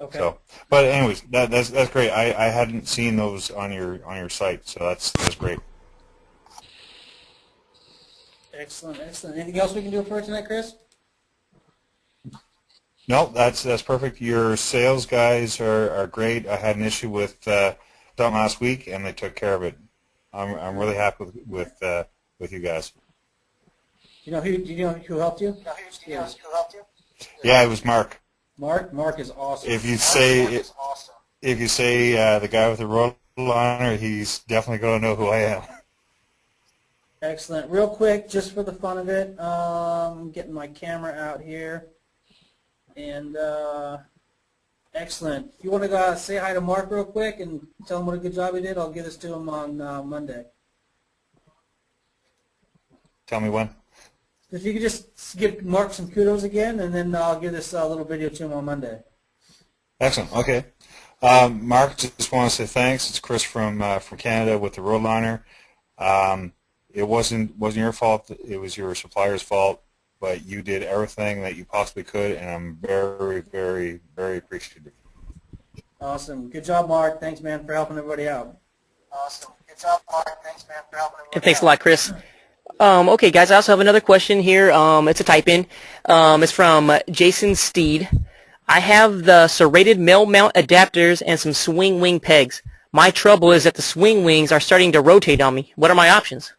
Okay. So, but anyways, that's great. I hadn't seen those on your site, so that's great. Excellent, excellent. Anything else we can do for tonight, Chris? No, that's perfect. Your sales guys are great. I had an issue with them last week, and they took care of it. I'm really happy with you guys. Do you know who helped you? Yes. Yeah, it was Mark. Mark is awesome. If you say the guy with the road liner, he's definitely going to know who I am. Excellent. Real quick, just for the fun of it, I'm getting my camera out here. And excellent. If you want to go say hi to Mark real quick and tell him what a good job he did, I'll give this to him on Monday. Tell me when. If you could just give Mark some kudos again, and then I'll give this little video to him on Monday. Excellent. Okay. Mark, just want to say thanks. It's Chris from Canada with the road liner. It wasn't your fault. It was your supplier's fault. But you did everything that you possibly could, and I'm very, very, very appreciative. Awesome. Good job, Mark. Thanks, man, for helping everybody out. Awesome. Good job, Mark. Thanks, man, for helping everybody out. Thanks a lot, Chris. Okay, guys, I also have another question here. It's a type-in. It's from Jason Steed. I have the serrated male mount adapters and some swing wing pegs. My trouble is that the swing wings are starting to rotate on me. What are my options?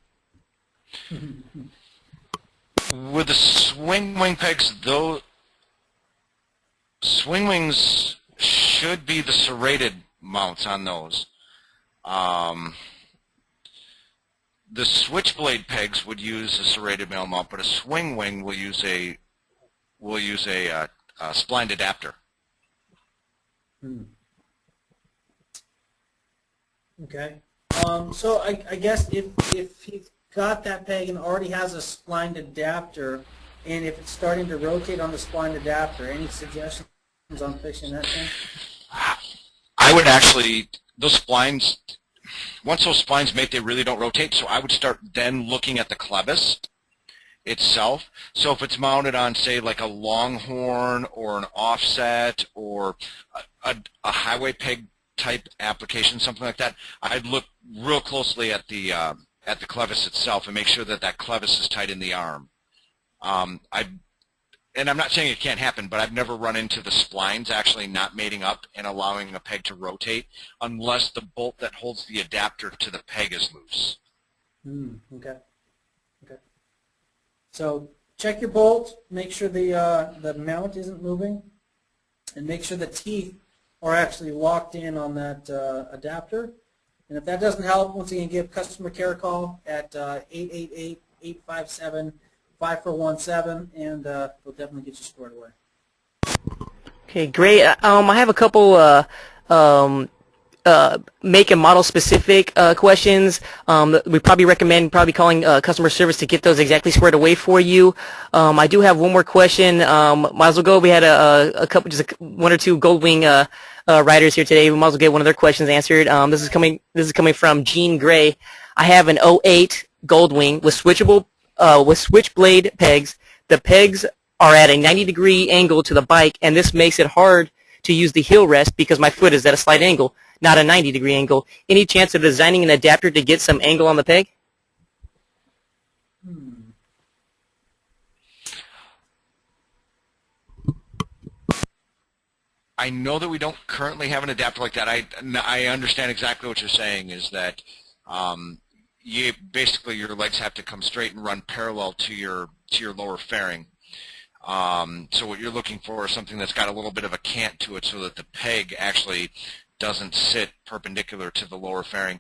With the swing wing pegs, though, swing wings should be the serrated mounts on those. The switchblade pegs would use a serrated male mount, but a swing wing will use a splined adapter. Okay. So I guess if he's got that peg and already has a splined adapter, and if it's starting to rotate on the splined adapter, any suggestions on fixing that thing? I would actually, those splines, once those splines mate, they really don't rotate, so I would start then looking at the clevis itself. So if it's mounted on, say, like a Longhorn or an offset or a highway peg type application, something like that, I'd look real closely at the clevis itself and make sure that that clevis is tight in the arm. And I'm not saying it can't happen, but I've never run into the splines actually not mating up and allowing a peg to rotate unless the bolt that holds the adapter to the peg is loose. Okay. Okay. So check your bolt, make sure the mount isn't moving, and make sure the teeth are actually locked in on that adapter. And if that doesn't help, once again, give customer care a call at 888-857-5417, and they'll definitely get you squared away. Okay, great. I have a couple make and model specific questions. We probably recommend calling customer service to get those exactly squared away for you. I do have one more question. Might as well go. We had a couple, just one or two Goldwing riders here today. We might as well get one of their questions answered. This is coming from Gene Gray. I have an '08 Goldwing with switchblade pegs. The pegs are at a 90-degree angle to the bike, and this makes it hard to use the heel rest because my foot is at a slight angle, not a 90-degree angle. Any chance of designing an adapter to get some angle on the peg? I know that we don't currently have an adapter like that. I understand exactly what you're saying is that basically your legs have to come straight and run parallel to your lower fairing. So what you're looking for is something that's got a little bit of a cant to it so that the peg actually doesn't sit perpendicular to the lower fairing.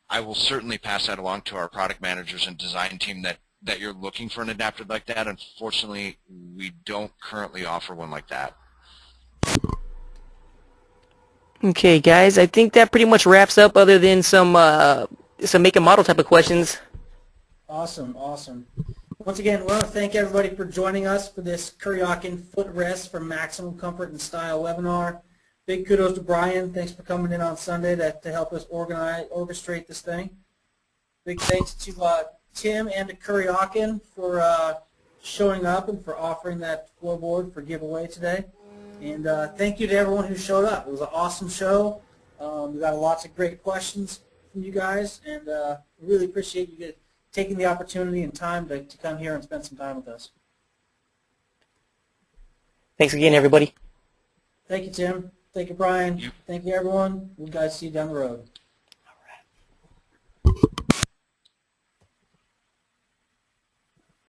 I will certainly pass that along to our product managers and design team that you're looking for an adapter like that. Unfortunately, we don't currently offer one like that. Okay, guys, I think that pretty much wraps up other than some make and model type of questions. Awesome, awesome. Once again, we want to thank everybody for joining us for this Kuryakyn footrest for maximum comfort and style webinar. Big kudos to Brian. Thanks for coming in on Sunday to help us orchestrate this thing. Big thanks to Tim and to Kuryakyn for showing up and for offering that floorboard for giveaway today. And thank you to everyone who showed up. It was an awesome show. We got lots of great questions from you guys, and really appreciate you taking the opportunity and time to come here and spend some time with us. Thanks again, everybody. Thank you, Tim. Thank you, Brian. Thank you, everyone. We'll guys see you down the road.